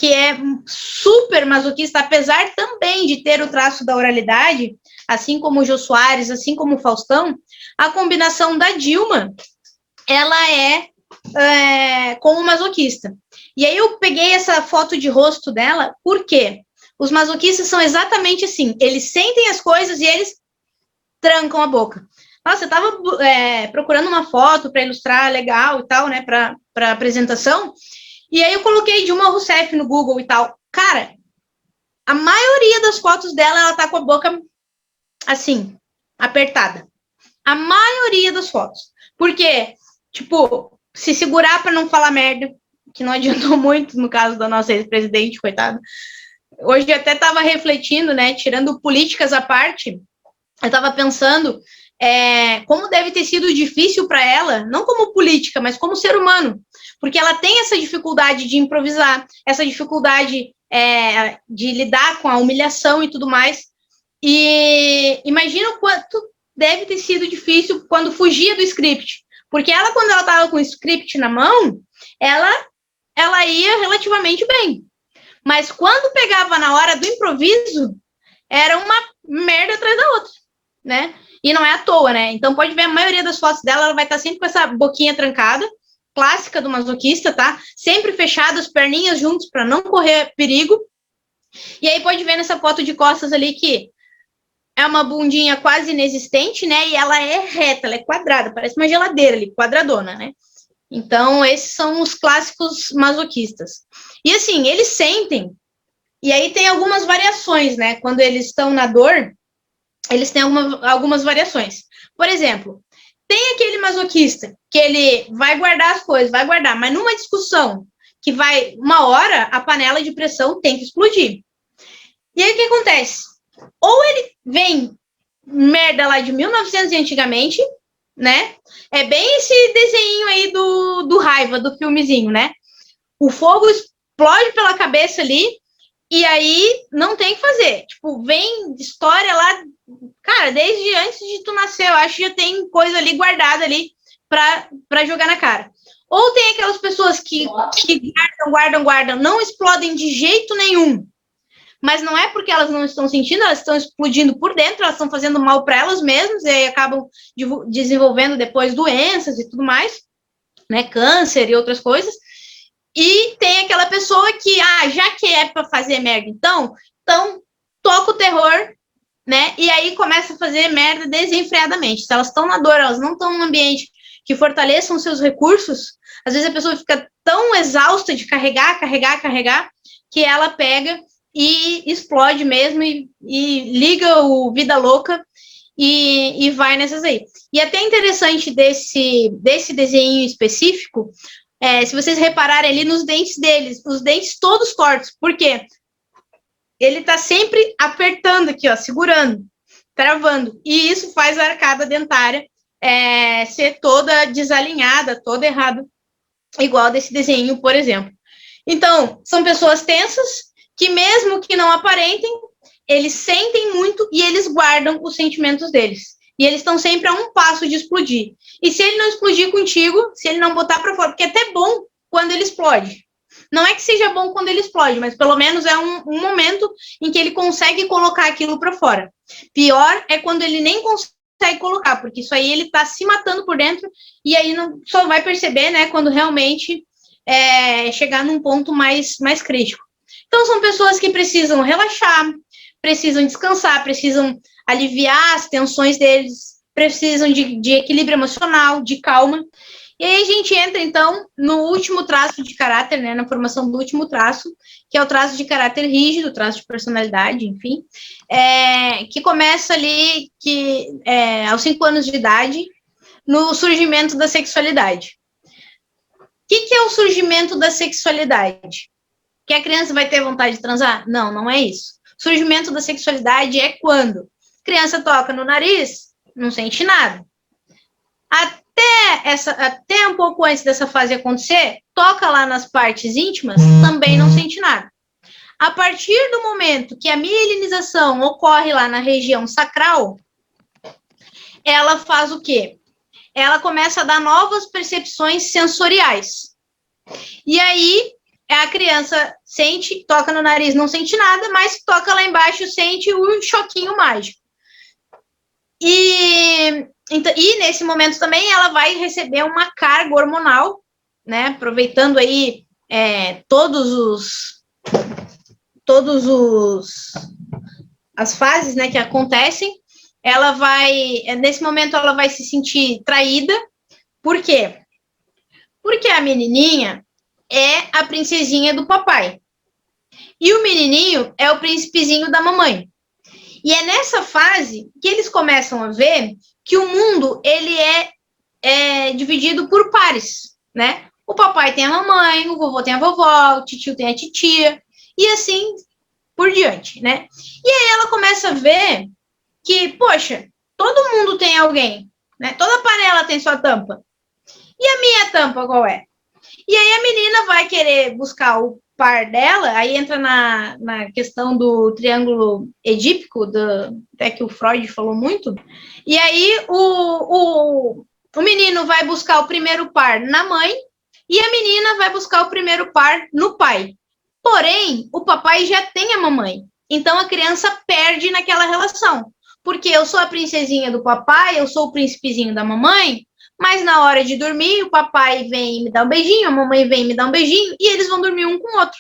é super masoquista, apesar também de ter o traço da oralidade, assim como o Jô Soares, assim como o Faustão, a combinação da Dilma, ela é como masoquista. E aí eu peguei essa foto de rosto dela, por quê? Os masoquistas são exatamente assim, eles sentem as coisas e eles trancam a boca. Nossa, eu estava procurando uma foto para ilustrar legal e tal, né, para apresentação, e aí eu coloquei Dilma Rousseff no Google e tal. Cara, a maioria das fotos dela, ela tá com a boca assim, apertada. A maioria das fotos. Porque, tipo, se segurar para não falar merda, que não adiantou muito no caso da nossa ex-presidente, coitada. Hoje eu até estava refletindo, né, tirando políticas à parte, eu estava pensando como deve ter sido difícil para ela, não como política, mas como ser humano, porque ela tem essa dificuldade de improvisar, essa dificuldade de lidar com a humilhação e tudo mais, e imagina o quanto deve ter sido difícil quando fugia do script, porque ela, quando ela estava com o script na mão, ela ia relativamente bem, mas quando pegava na hora do improviso, era uma merda atrás da outra, né? E não é à toa, né? Então pode ver, a maioria das fotos dela, ela vai estar sempre com essa boquinha trancada, clássica do masoquista, tá? Sempre fechada, as perninhas juntas para não correr perigo. E aí pode ver nessa foto de costas ali que é uma bundinha quase inexistente, né? E ela é reta, ela é quadrada, parece uma geladeira ali, quadradona, né? Então, esses são os clássicos masoquistas. E assim, eles sentem, e aí tem algumas variações, né? Quando eles estão na dor, eles têm algumas variações. Por exemplo, tem aquele masoquista que ele vai guardar as coisas, vai guardar, mas numa discussão que vai uma hora, a panela de pressão tem que explodir. E aí o que acontece? Ou ele vem merda lá de 1900 e antigamente, né? É bem esse desenho aí do Raiva, do filmezinho, né? O fogo explode pela cabeça ali, e aí não tem o que fazer. Tipo, vem história lá, cara, desde antes de tu nascer, eu acho que já tem coisa ali guardada ali pra jogar na cara. Ou tem aquelas pessoas que guardam, não explodem de jeito nenhum. Mas não é porque elas não estão sentindo, elas estão explodindo por dentro, elas estão fazendo mal para elas mesmas, e aí acabam desenvolvendo depois doenças e tudo mais, né, câncer e outras coisas. E tem aquela pessoa que, já que é para fazer merda, então toca o terror, né, e aí começa a fazer merda desenfreadamente. Se elas estão na dor, elas não estão num ambiente que fortaleçam seus recursos, às vezes a pessoa fica tão exausta de carregar, que ela pega e explode mesmo e liga o vida louca e vai nessas aí. E até interessante desse desenho específico, se vocês repararem ali nos dentes deles, os dentes todos tortos, por quê? Ele tá sempre apertando aqui, ó, segurando. travando. E isso faz a arcada dentária ser toda desalinhada, toda errada, igual desse desenho, por exemplo. Então, são pessoas tensas que, mesmo que não aparentem, eles sentem muito e eles guardam os sentimentos deles. E eles estão sempre a um passo de explodir. E se ele não explodir contigo, se ele não botar para fora, porque é até bom quando ele explode. Não é que seja bom quando ele explode, mas pelo menos é um momento em que ele consegue colocar aquilo para fora. Pior é quando ele nem consegue colocar, porque isso aí ele está se matando por dentro e aí não, só vai perceber, né, quando realmente chegar num ponto mais crítico. Então, são pessoas que precisam relaxar, precisam descansar, precisam aliviar as tensões deles, precisam de equilíbrio emocional, de calma. E aí a gente entra, então, no último traço de caráter, né, na formação do último traço, que é o traço de caráter rígido, o traço de personalidade, enfim, que começa ali aos 5 anos de idade, no surgimento da sexualidade. O que é o surgimento da sexualidade? Que a criança vai ter vontade de transar? Não, não é isso. O surgimento da sexualidade é quando a criança toca no nariz, não sente nada. Até um pouco antes dessa fase acontecer, toca lá nas partes íntimas, também não sente nada. A partir do momento que a mielinização ocorre lá na região sacral, ela faz o quê? Ela começa a dar novas percepções sensoriais. E aí, a criança sente, toca no nariz, não sente nada, mas toca lá embaixo, sente o choquinho mágico. E nesse momento também ela vai receber uma carga hormonal, né? Aproveitando aí as fases, né, que acontecem, ela vai, nesse momento ela vai se sentir traída. Por quê? Porque a menininha é a princesinha do papai e o menininho é o príncipezinho da mamãe. E é nessa fase que eles começam a ver que o mundo ele é dividido por pares, né? O papai tem a mamãe, o vovô tem a vovó, o titio tem a titia, e assim por diante, né? E aí ela começa a ver que, poxa, todo mundo tem alguém, né? Toda panela tem sua tampa. E a minha tampa qual é? E aí a menina vai querer buscar o par dela, aí entra na questão do triângulo edípico, até que o Freud falou muito, e aí o menino vai buscar o primeiro par na mãe e a menina vai buscar o primeiro par no pai. Porém, o papai já tem a mamãe, então a criança perde naquela relação, porque eu sou a princesinha do papai, eu sou o príncipezinho da mamãe, mas na hora de dormir, o papai vem me dar um beijinho, a mamãe vem me dar um beijinho, e eles vão dormir um com o outro.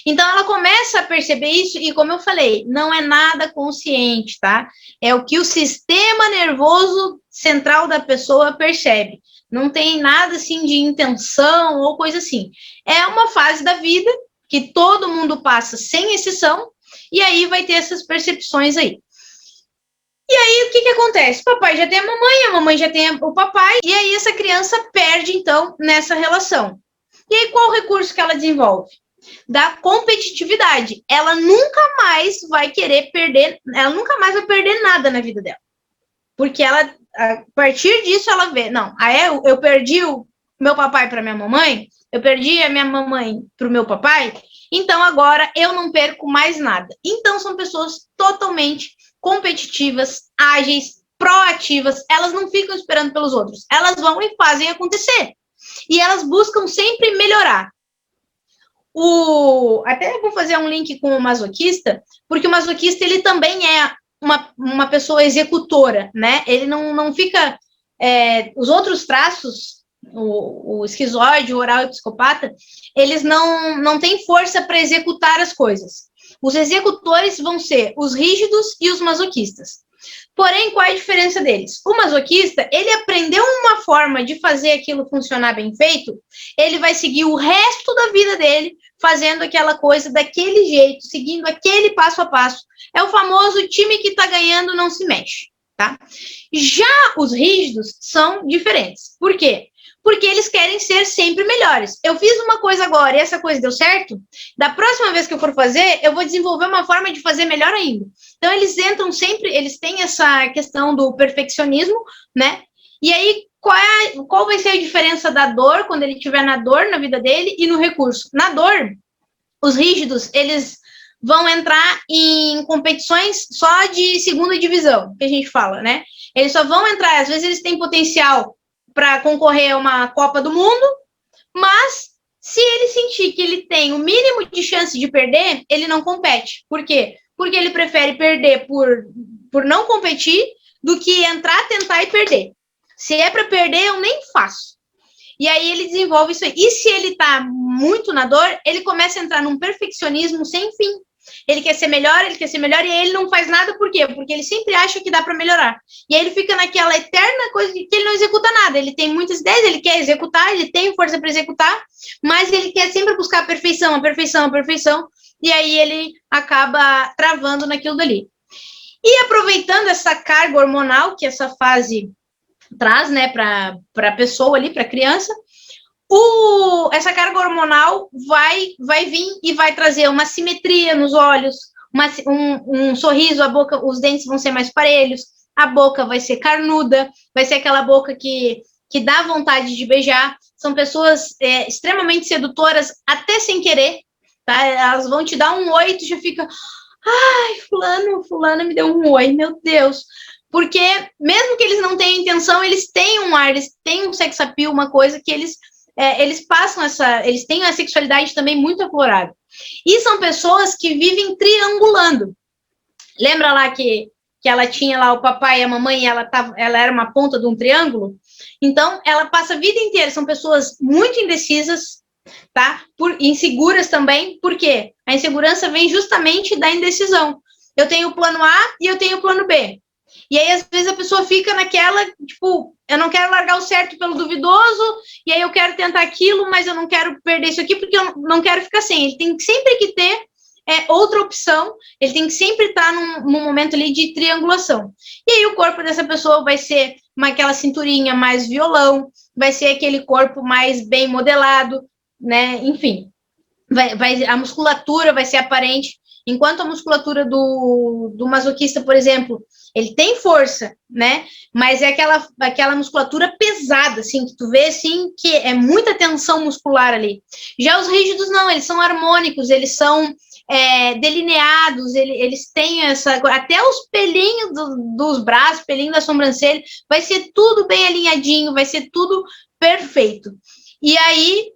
Então, ela começa a perceber isso, e como eu falei, não é nada consciente, tá? É o que o sistema nervoso central da pessoa percebe. Não tem nada, assim, de intenção ou coisa assim. É uma fase da vida que todo mundo passa sem exceção, e aí vai ter essas percepções aí. E aí, o que acontece? O papai já tem a mamãe já tem o papai, e aí essa criança perde, então, nessa relação. E aí, qual o recurso que ela desenvolve? Da competitividade. Ela nunca mais vai querer perder, ela nunca mais vai perder nada na vida dela. Porque ela, a partir disso, ela vê, não, eu perdi o meu papai para minha mamãe, eu perdi a minha mamãe para o meu papai, então agora eu não perco mais nada. Então, são pessoas totalmente competitivas, ágeis, proativas, elas não ficam esperando pelos outros, elas vão e fazem acontecer. E elas buscam sempre melhorar. Até vou fazer um link com o masoquista, porque o masoquista ele também é uma pessoa executora, né? Ele não fica... os outros traços, o esquizoide, o oral e o psicopata, eles não têm força para executar as coisas. Os executores vão ser os rígidos e os masoquistas. Porém, qual é a diferença deles? O masoquista, ele aprendeu uma forma de fazer aquilo funcionar bem feito, ele vai seguir o resto da vida dele fazendo aquela coisa daquele jeito, seguindo aquele passo a passo. É o famoso time que está ganhando não se mexe, tá? Já os rígidos são diferentes. Por quê? Porque eles querem ser sempre melhores. Eu fiz uma coisa agora e essa coisa deu certo, da próxima vez que eu for fazer, eu vou desenvolver uma forma de fazer melhor ainda. Então, eles entram sempre, eles têm essa questão do perfeccionismo, né? E aí, qual vai ser a diferença da dor, quando ele estiver na dor na vida dele, e no recurso? Na dor, os rígidos, eles vão entrar em competições só de segunda divisão, que a gente fala, né? Eles só vão entrar, às vezes eles têm potencial para concorrer a uma Copa do Mundo, mas se ele sentir que ele tem o mínimo de chance de perder, ele não compete. Por quê? Porque ele prefere perder por não competir do que entrar, tentar e perder. Se é para perder, eu nem faço. E aí ele desenvolve isso aí. E se ele está muito na dor, ele começa a entrar num perfeccionismo sem fim. Ele quer ser melhor e aí ele não faz nada, por quê? Porque ele sempre acha que dá para melhorar. E aí ele fica naquela eterna coisa que ele não executa nada. Ele tem muitas ideias, ele quer executar, ele tem força para executar, mas ele quer sempre buscar a perfeição, e aí ele acaba travando naquilo dali. E aproveitando essa carga hormonal que essa fase traz, né, para a pessoa ali, para a criança, essa carga hormonal vai vir e vai trazer uma simetria nos olhos, um sorriso, a boca, os dentes vão ser mais parelhos, a boca vai ser carnuda, vai ser aquela boca que dá vontade de beijar. São pessoas extremamente sedutoras, até sem querer, tá? Elas vão te dar um oi e tu já fica, ai, fulana me deu um oi, meu Deus. Porque mesmo que eles não tenham intenção, eles têm um ar, eles têm um sex appeal, uma coisa que eles passam eles têm a sexualidade também muito aflorada. E são pessoas que vivem triangulando. Lembra lá que ela tinha lá o papai e a mamãe e ela era uma ponta de um triângulo? Então, ela passa a vida inteira, são pessoas muito indecisas, tá? Inseguras também, por quê? A insegurança vem justamente da indecisão. Eu tenho o plano A e eu tenho o plano B. E aí, às vezes, a pessoa fica naquela, tipo, eu não quero largar o certo pelo duvidoso, e aí eu quero tentar aquilo, mas eu não quero perder isso aqui, porque eu não quero ficar sem. Ele tem sempre que ter outra opção, ele tem que sempre estar num momento ali de triangulação. E aí o corpo dessa pessoa vai ser aquela cinturinha mais violão, vai ser aquele corpo mais bem modelado, né? Enfim, a musculatura vai ser aparente. Enquanto a musculatura do masoquista, por exemplo, ele tem força, né? Mas é aquela musculatura pesada, assim, que tu vê, assim, que é muita tensão muscular ali. Já os rígidos, não, eles são harmônicos, eles são delineados, eles têm até os pelinhos dos braços, pelinho da sobrancelha, vai ser tudo bem alinhadinho, vai ser tudo perfeito. E aí,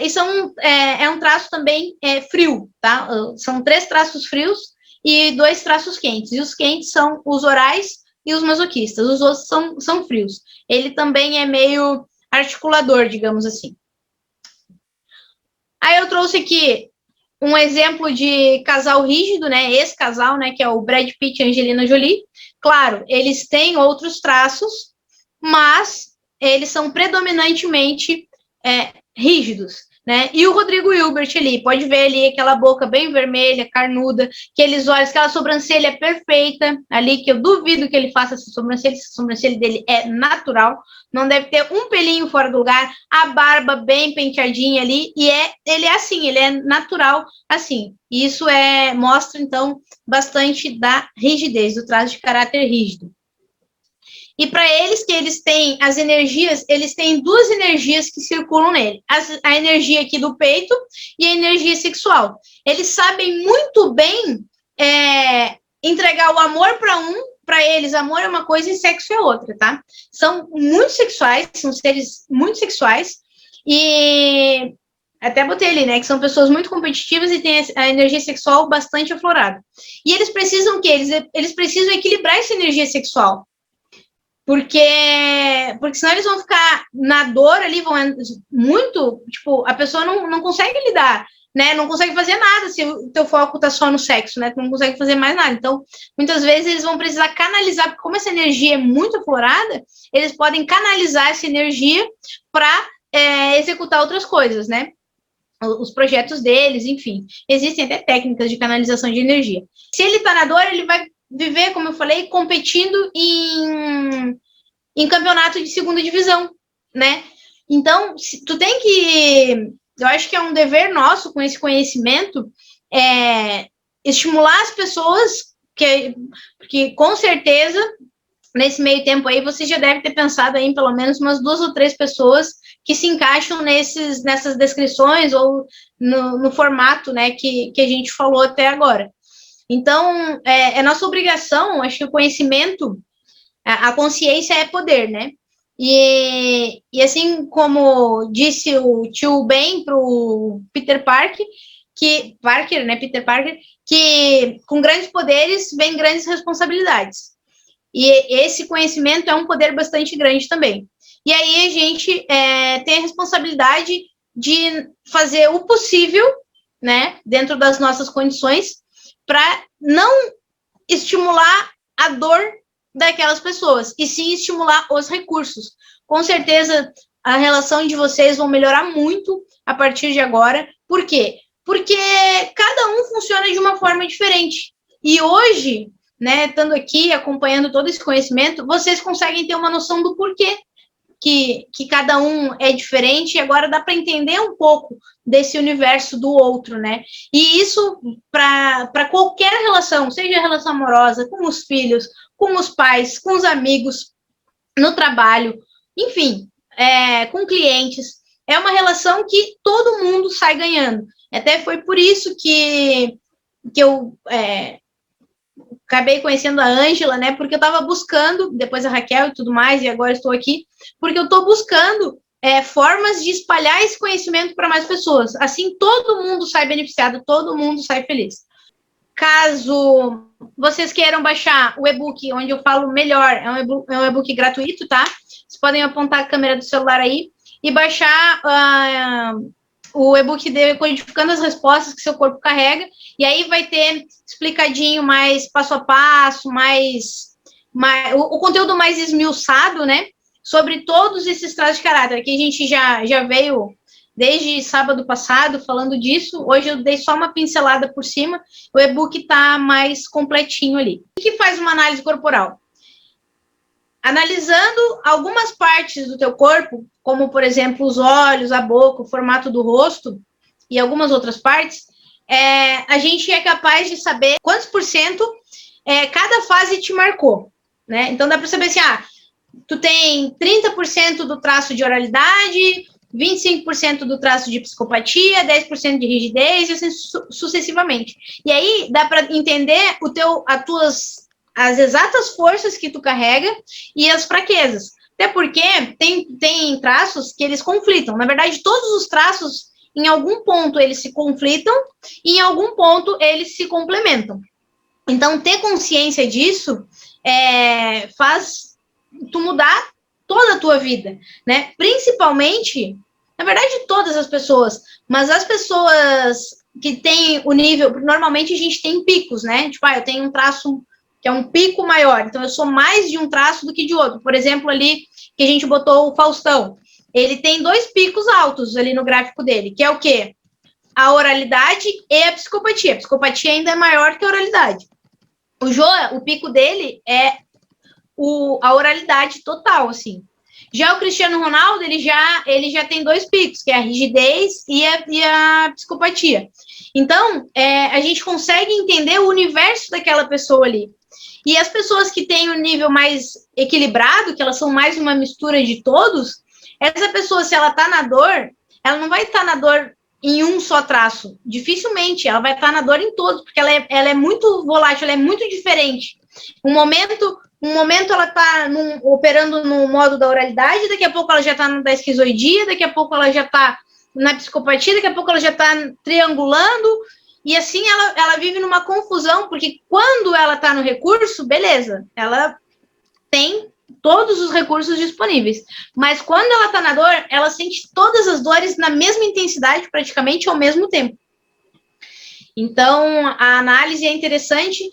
isso é um traço também frio, tá? São 3 traços frios e 2 traços quentes. E os quentes são os orais e os masoquistas. Os outros são frios. Ele também é meio articulador, digamos assim. Aí eu trouxe aqui um exemplo de casal rígido, né? Esse casal, né? Que é o Brad Pitt e Angelina Jolie. Claro, eles têm outros traços, mas eles são predominantemente rígidos, né? E o Rodrigo Hilbert ali, pode ver ali aquela boca bem vermelha, carnuda, aqueles olhos, aquela sobrancelha perfeita ali, que eu duvido que ele faça essa sobrancelha dele é natural, não deve ter um pelinho fora do lugar, a barba bem penteadinha ali, e ele é assim, ele é natural assim. Isso mostra, então, bastante da rigidez, do traço de caráter rígido. E para eles, que eles têm as energias, eles têm 2 energias que circulam nele. A energia aqui do peito e a energia sexual. Eles sabem muito bem entregar o amor para eles, amor é uma coisa e sexo é outra, tá? São muito sexuais, são seres muito sexuais, e até botei ali, né, que são pessoas muito competitivas e têm a energia sexual bastante aflorada. E eles precisam o quê? Eles precisam equilibrar essa energia sexual. Porque senão eles vão ficar na dor ali, vão muito, tipo, a pessoa não consegue lidar, né, não consegue fazer nada se o teu foco tá só no sexo, né, tu não consegue fazer mais nada. Então, muitas vezes eles vão precisar canalizar, porque como essa energia é muito aflorada, eles podem canalizar essa energia para executar outras coisas, né, os projetos deles, enfim. Existem até técnicas de canalização de energia. Se ele tá na dor, ele vai viver, como eu falei, competindo em campeonato de segunda divisão. né? Então, tu tem que... Eu acho que é um dever nosso, com esse conhecimento, estimular as pessoas, porque com certeza, nesse meio tempo aí, você já deve ter pensado aí em pelo menos umas 2 ou 3 pessoas que se encaixam nessas descrições ou no formato, né, que a gente falou até agora. Então, é nossa obrigação, acho que o conhecimento, a consciência é poder, né? E assim como disse o tio Ben para o Peter Parker, Peter Parker, que com grandes poderes vem grandes responsabilidades. E esse conhecimento é um poder bastante grande também. E aí a gente tem a responsabilidade de fazer o possível, né, dentro das nossas condições, para não estimular a dor daquelas pessoas, e sim estimular os recursos. Com certeza, a relação de vocês vão melhorar muito a partir de agora. Por quê? Porque cada um funciona de uma forma diferente. E hoje, né, estando aqui, acompanhando todo esse conhecimento, vocês conseguem ter uma noção do porquê que cada um é diferente, e agora dá para entender um pouco desse universo do outro, né? E isso para qualquer relação, seja relação amorosa, com os filhos, com os pais, com os amigos, no trabalho, enfim, com clientes, é uma relação que todo mundo sai ganhando. Até foi por isso que eu acabei conhecendo a Ângela, né? Porque eu estava buscando, depois a Raquel e tudo mais, e agora estou aqui, porque eu estou buscando formas de espalhar esse conhecimento para mais pessoas. Assim, todo mundo sai beneficiado, todo mundo sai feliz. Caso vocês queiram baixar o e-book, onde eu falo melhor, é um e-book gratuito, tá? Vocês podem apontar a câmera do celular aí e baixar o e-book de Codificando as Respostas que seu corpo carrega, e aí vai ter explicadinho mais passo a passo, o conteúdo mais esmiuçado, né? Sobre todos esses traços de caráter, que a gente já veio desde sábado passado falando disso. Hoje eu dei só uma pincelada por cima, o e-book está mais completinho ali. O que faz uma análise corporal? Analisando algumas partes do teu corpo, como, por exemplo, os olhos, a boca, o formato do rosto e algumas outras partes, a gente é capaz de saber quantos por cento cada fase te marcou, né? Então, dá para saber assim, tu tem 30% do traço de oralidade, 25% do traço de psicopatia, 10% de rigidez, e assim sucessivamente. E aí, dá para entender as exatas forças que tu carrega e as fraquezas. Até porque tem traços que eles conflitam. Na verdade, todos os traços, em algum ponto, eles se conflitam e em algum ponto eles se complementam. Então, ter consciência disso faz tu mudar toda a tua vida, né? Principalmente, na verdade, todas as pessoas, mas as pessoas que têm o nível, normalmente a gente tem picos, né? Tipo, eu tenho um traço que é um pico maior, então eu sou mais de um traço do que de outro. Por exemplo, ali que a gente botou o Faustão, ele tem 2 picos altos ali no gráfico dele, que é o quê? A oralidade e a psicopatia. A psicopatia ainda é maior que a oralidade. O Joa, o pico dele é a oralidade total, assim. Já o Cristiano Ronaldo, ele já tem 2 picos, que é a rigidez e a psicopatia. Então, a gente consegue entender o universo daquela pessoa ali. E as pessoas que têm um nível mais equilibrado, que elas são mais uma mistura de todos, essa pessoa, se ela está na dor, ela não vai estar na dor em um só traço. Dificilmente, ela vai estar na dor em todos, porque ela é muito volátil, ela é muito diferente. Um momento ela está operando no modo da oralidade, daqui a pouco ela já está na esquizoidia, daqui a pouco ela já está na psicopatia, daqui a pouco ela já está triangulando, e assim ela vive numa confusão, porque quando ela está no recurso, beleza, ela tem todos os recursos disponíveis, mas quando ela está na dor, ela sente todas as dores na mesma intensidade, praticamente ao mesmo tempo. Então, a análise é interessante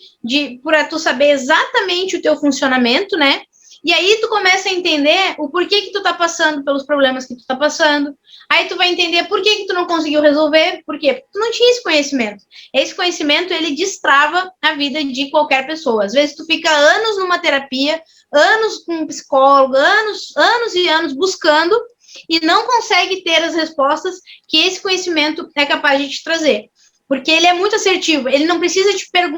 para tu saber exatamente o teu funcionamento, né? E aí tu começa a entender o porquê que tu tá passando pelos problemas que tu tá passando. Aí tu vai entender por que tu não conseguiu resolver. Por quê? Porque tu não tinha esse conhecimento. Esse conhecimento, ele destrava a vida de qualquer pessoa. Às vezes tu fica anos numa terapia anos com um psicólogo, anos e anos buscando, e não consegue ter as respostas que esse conhecimento é capaz de te trazer. Porque ele é muito assertivo, ele não precisa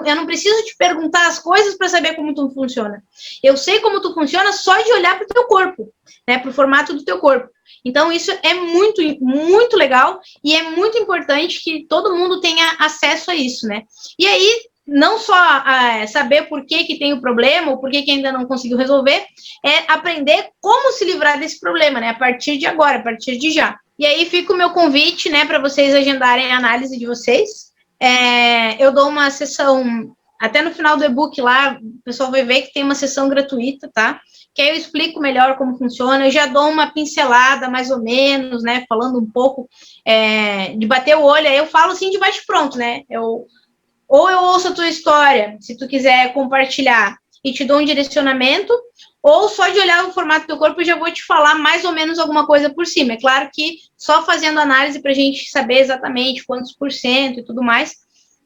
eu não preciso te perguntar as coisas para saber como tu funciona. Eu sei como tu funciona só de olhar para o teu corpo, né, para o formato do teu corpo. Então, isso é muito, muito legal e é muito importante que todo mundo tenha acesso a isso, né? E aí, não só saber por que tem o problema ou por que ainda não conseguiu resolver, é aprender como se livrar desse problema, né? A partir de agora, a partir de já. E aí fica o meu convite, né, para vocês agendarem a análise de vocês. Eu dou uma sessão, até no final do e-book lá, o pessoal vai ver que tem uma sessão gratuita, tá? Que aí eu explico melhor como funciona, eu já dou uma pincelada, mais ou menos, né, falando um pouco de bater o olho, aí eu falo assim de bate-pronto, né, ou eu ouço a tua história, se tu quiser compartilhar, e te dou um direcionamento, ou só de olhar o formato do teu corpo eu já vou te falar mais ou menos alguma coisa por cima. É claro que só fazendo análise para a gente saber exatamente quantos por cento e tudo mais,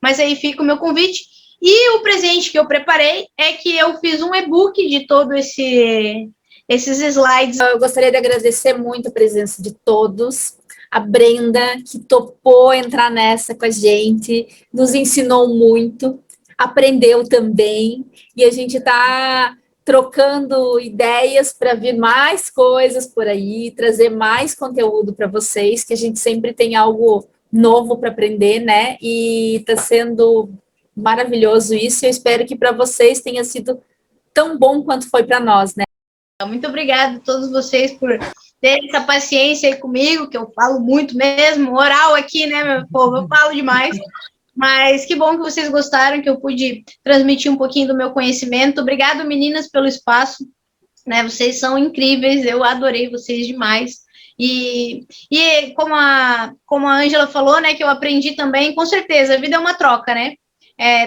mas aí fica o meu convite. E o presente que eu preparei é que eu fiz um e-book de todo esses slides. Eu gostaria de agradecer muito a presença de todos. A Brenda, que topou entrar nessa com a gente, nos ensinou muito, aprendeu também, e a gente está trocando ideias para vir mais coisas por aí, trazer mais conteúdo para vocês, que a gente sempre tem algo novo para aprender, né? E está sendo maravilhoso isso, e eu espero que para vocês tenha sido tão bom quanto foi para nós, né? Muito obrigada a todos vocês por ter essa paciência aí comigo, que eu falo muito mesmo, oral aqui, né, meu povo, eu falo demais, mas que bom que vocês gostaram, que eu pude transmitir um pouquinho do meu conhecimento. Obrigado, meninas, pelo espaço, né, vocês são incríveis, eu adorei vocês demais. E como a Ângela falou, né, que eu aprendi também, com certeza, a vida é uma troca, né?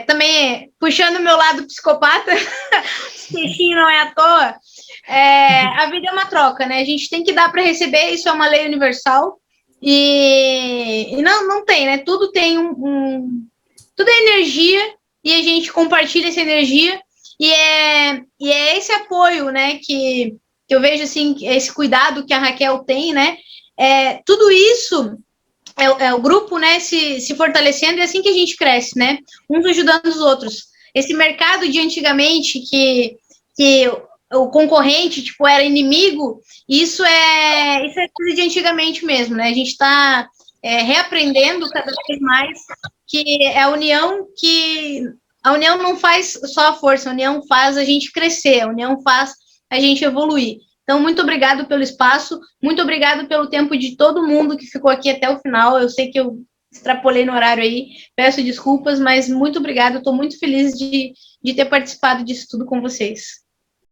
Também, puxando o meu lado psicopata, esse peixinho não é à toa, a vida é uma troca, né? A gente tem que dar para receber, isso é uma lei universal, e não tem, né? Tudo tem tudo é energia, e a gente compartilha essa energia, e é esse apoio, né, que eu vejo, assim, esse cuidado que a Raquel tem, né? Tudo isso é o grupo, né, se fortalecendo, e é assim que a gente cresce, né? Uns ajudando os outros. Esse mercado de antigamente, que o concorrente, tipo, era inimigo, isso é coisa de antigamente mesmo, né? A gente está reaprendendo cada vez mais que é a união não faz só a força, a união faz a gente crescer, a união faz a gente evoluir. Então, muito obrigado pelo espaço, muito obrigado pelo tempo de todo mundo que ficou aqui até o final. Eu sei que eu extrapolei no horário aí, peço desculpas, mas muito obrigado, estou muito feliz de ter participado disso tudo com vocês.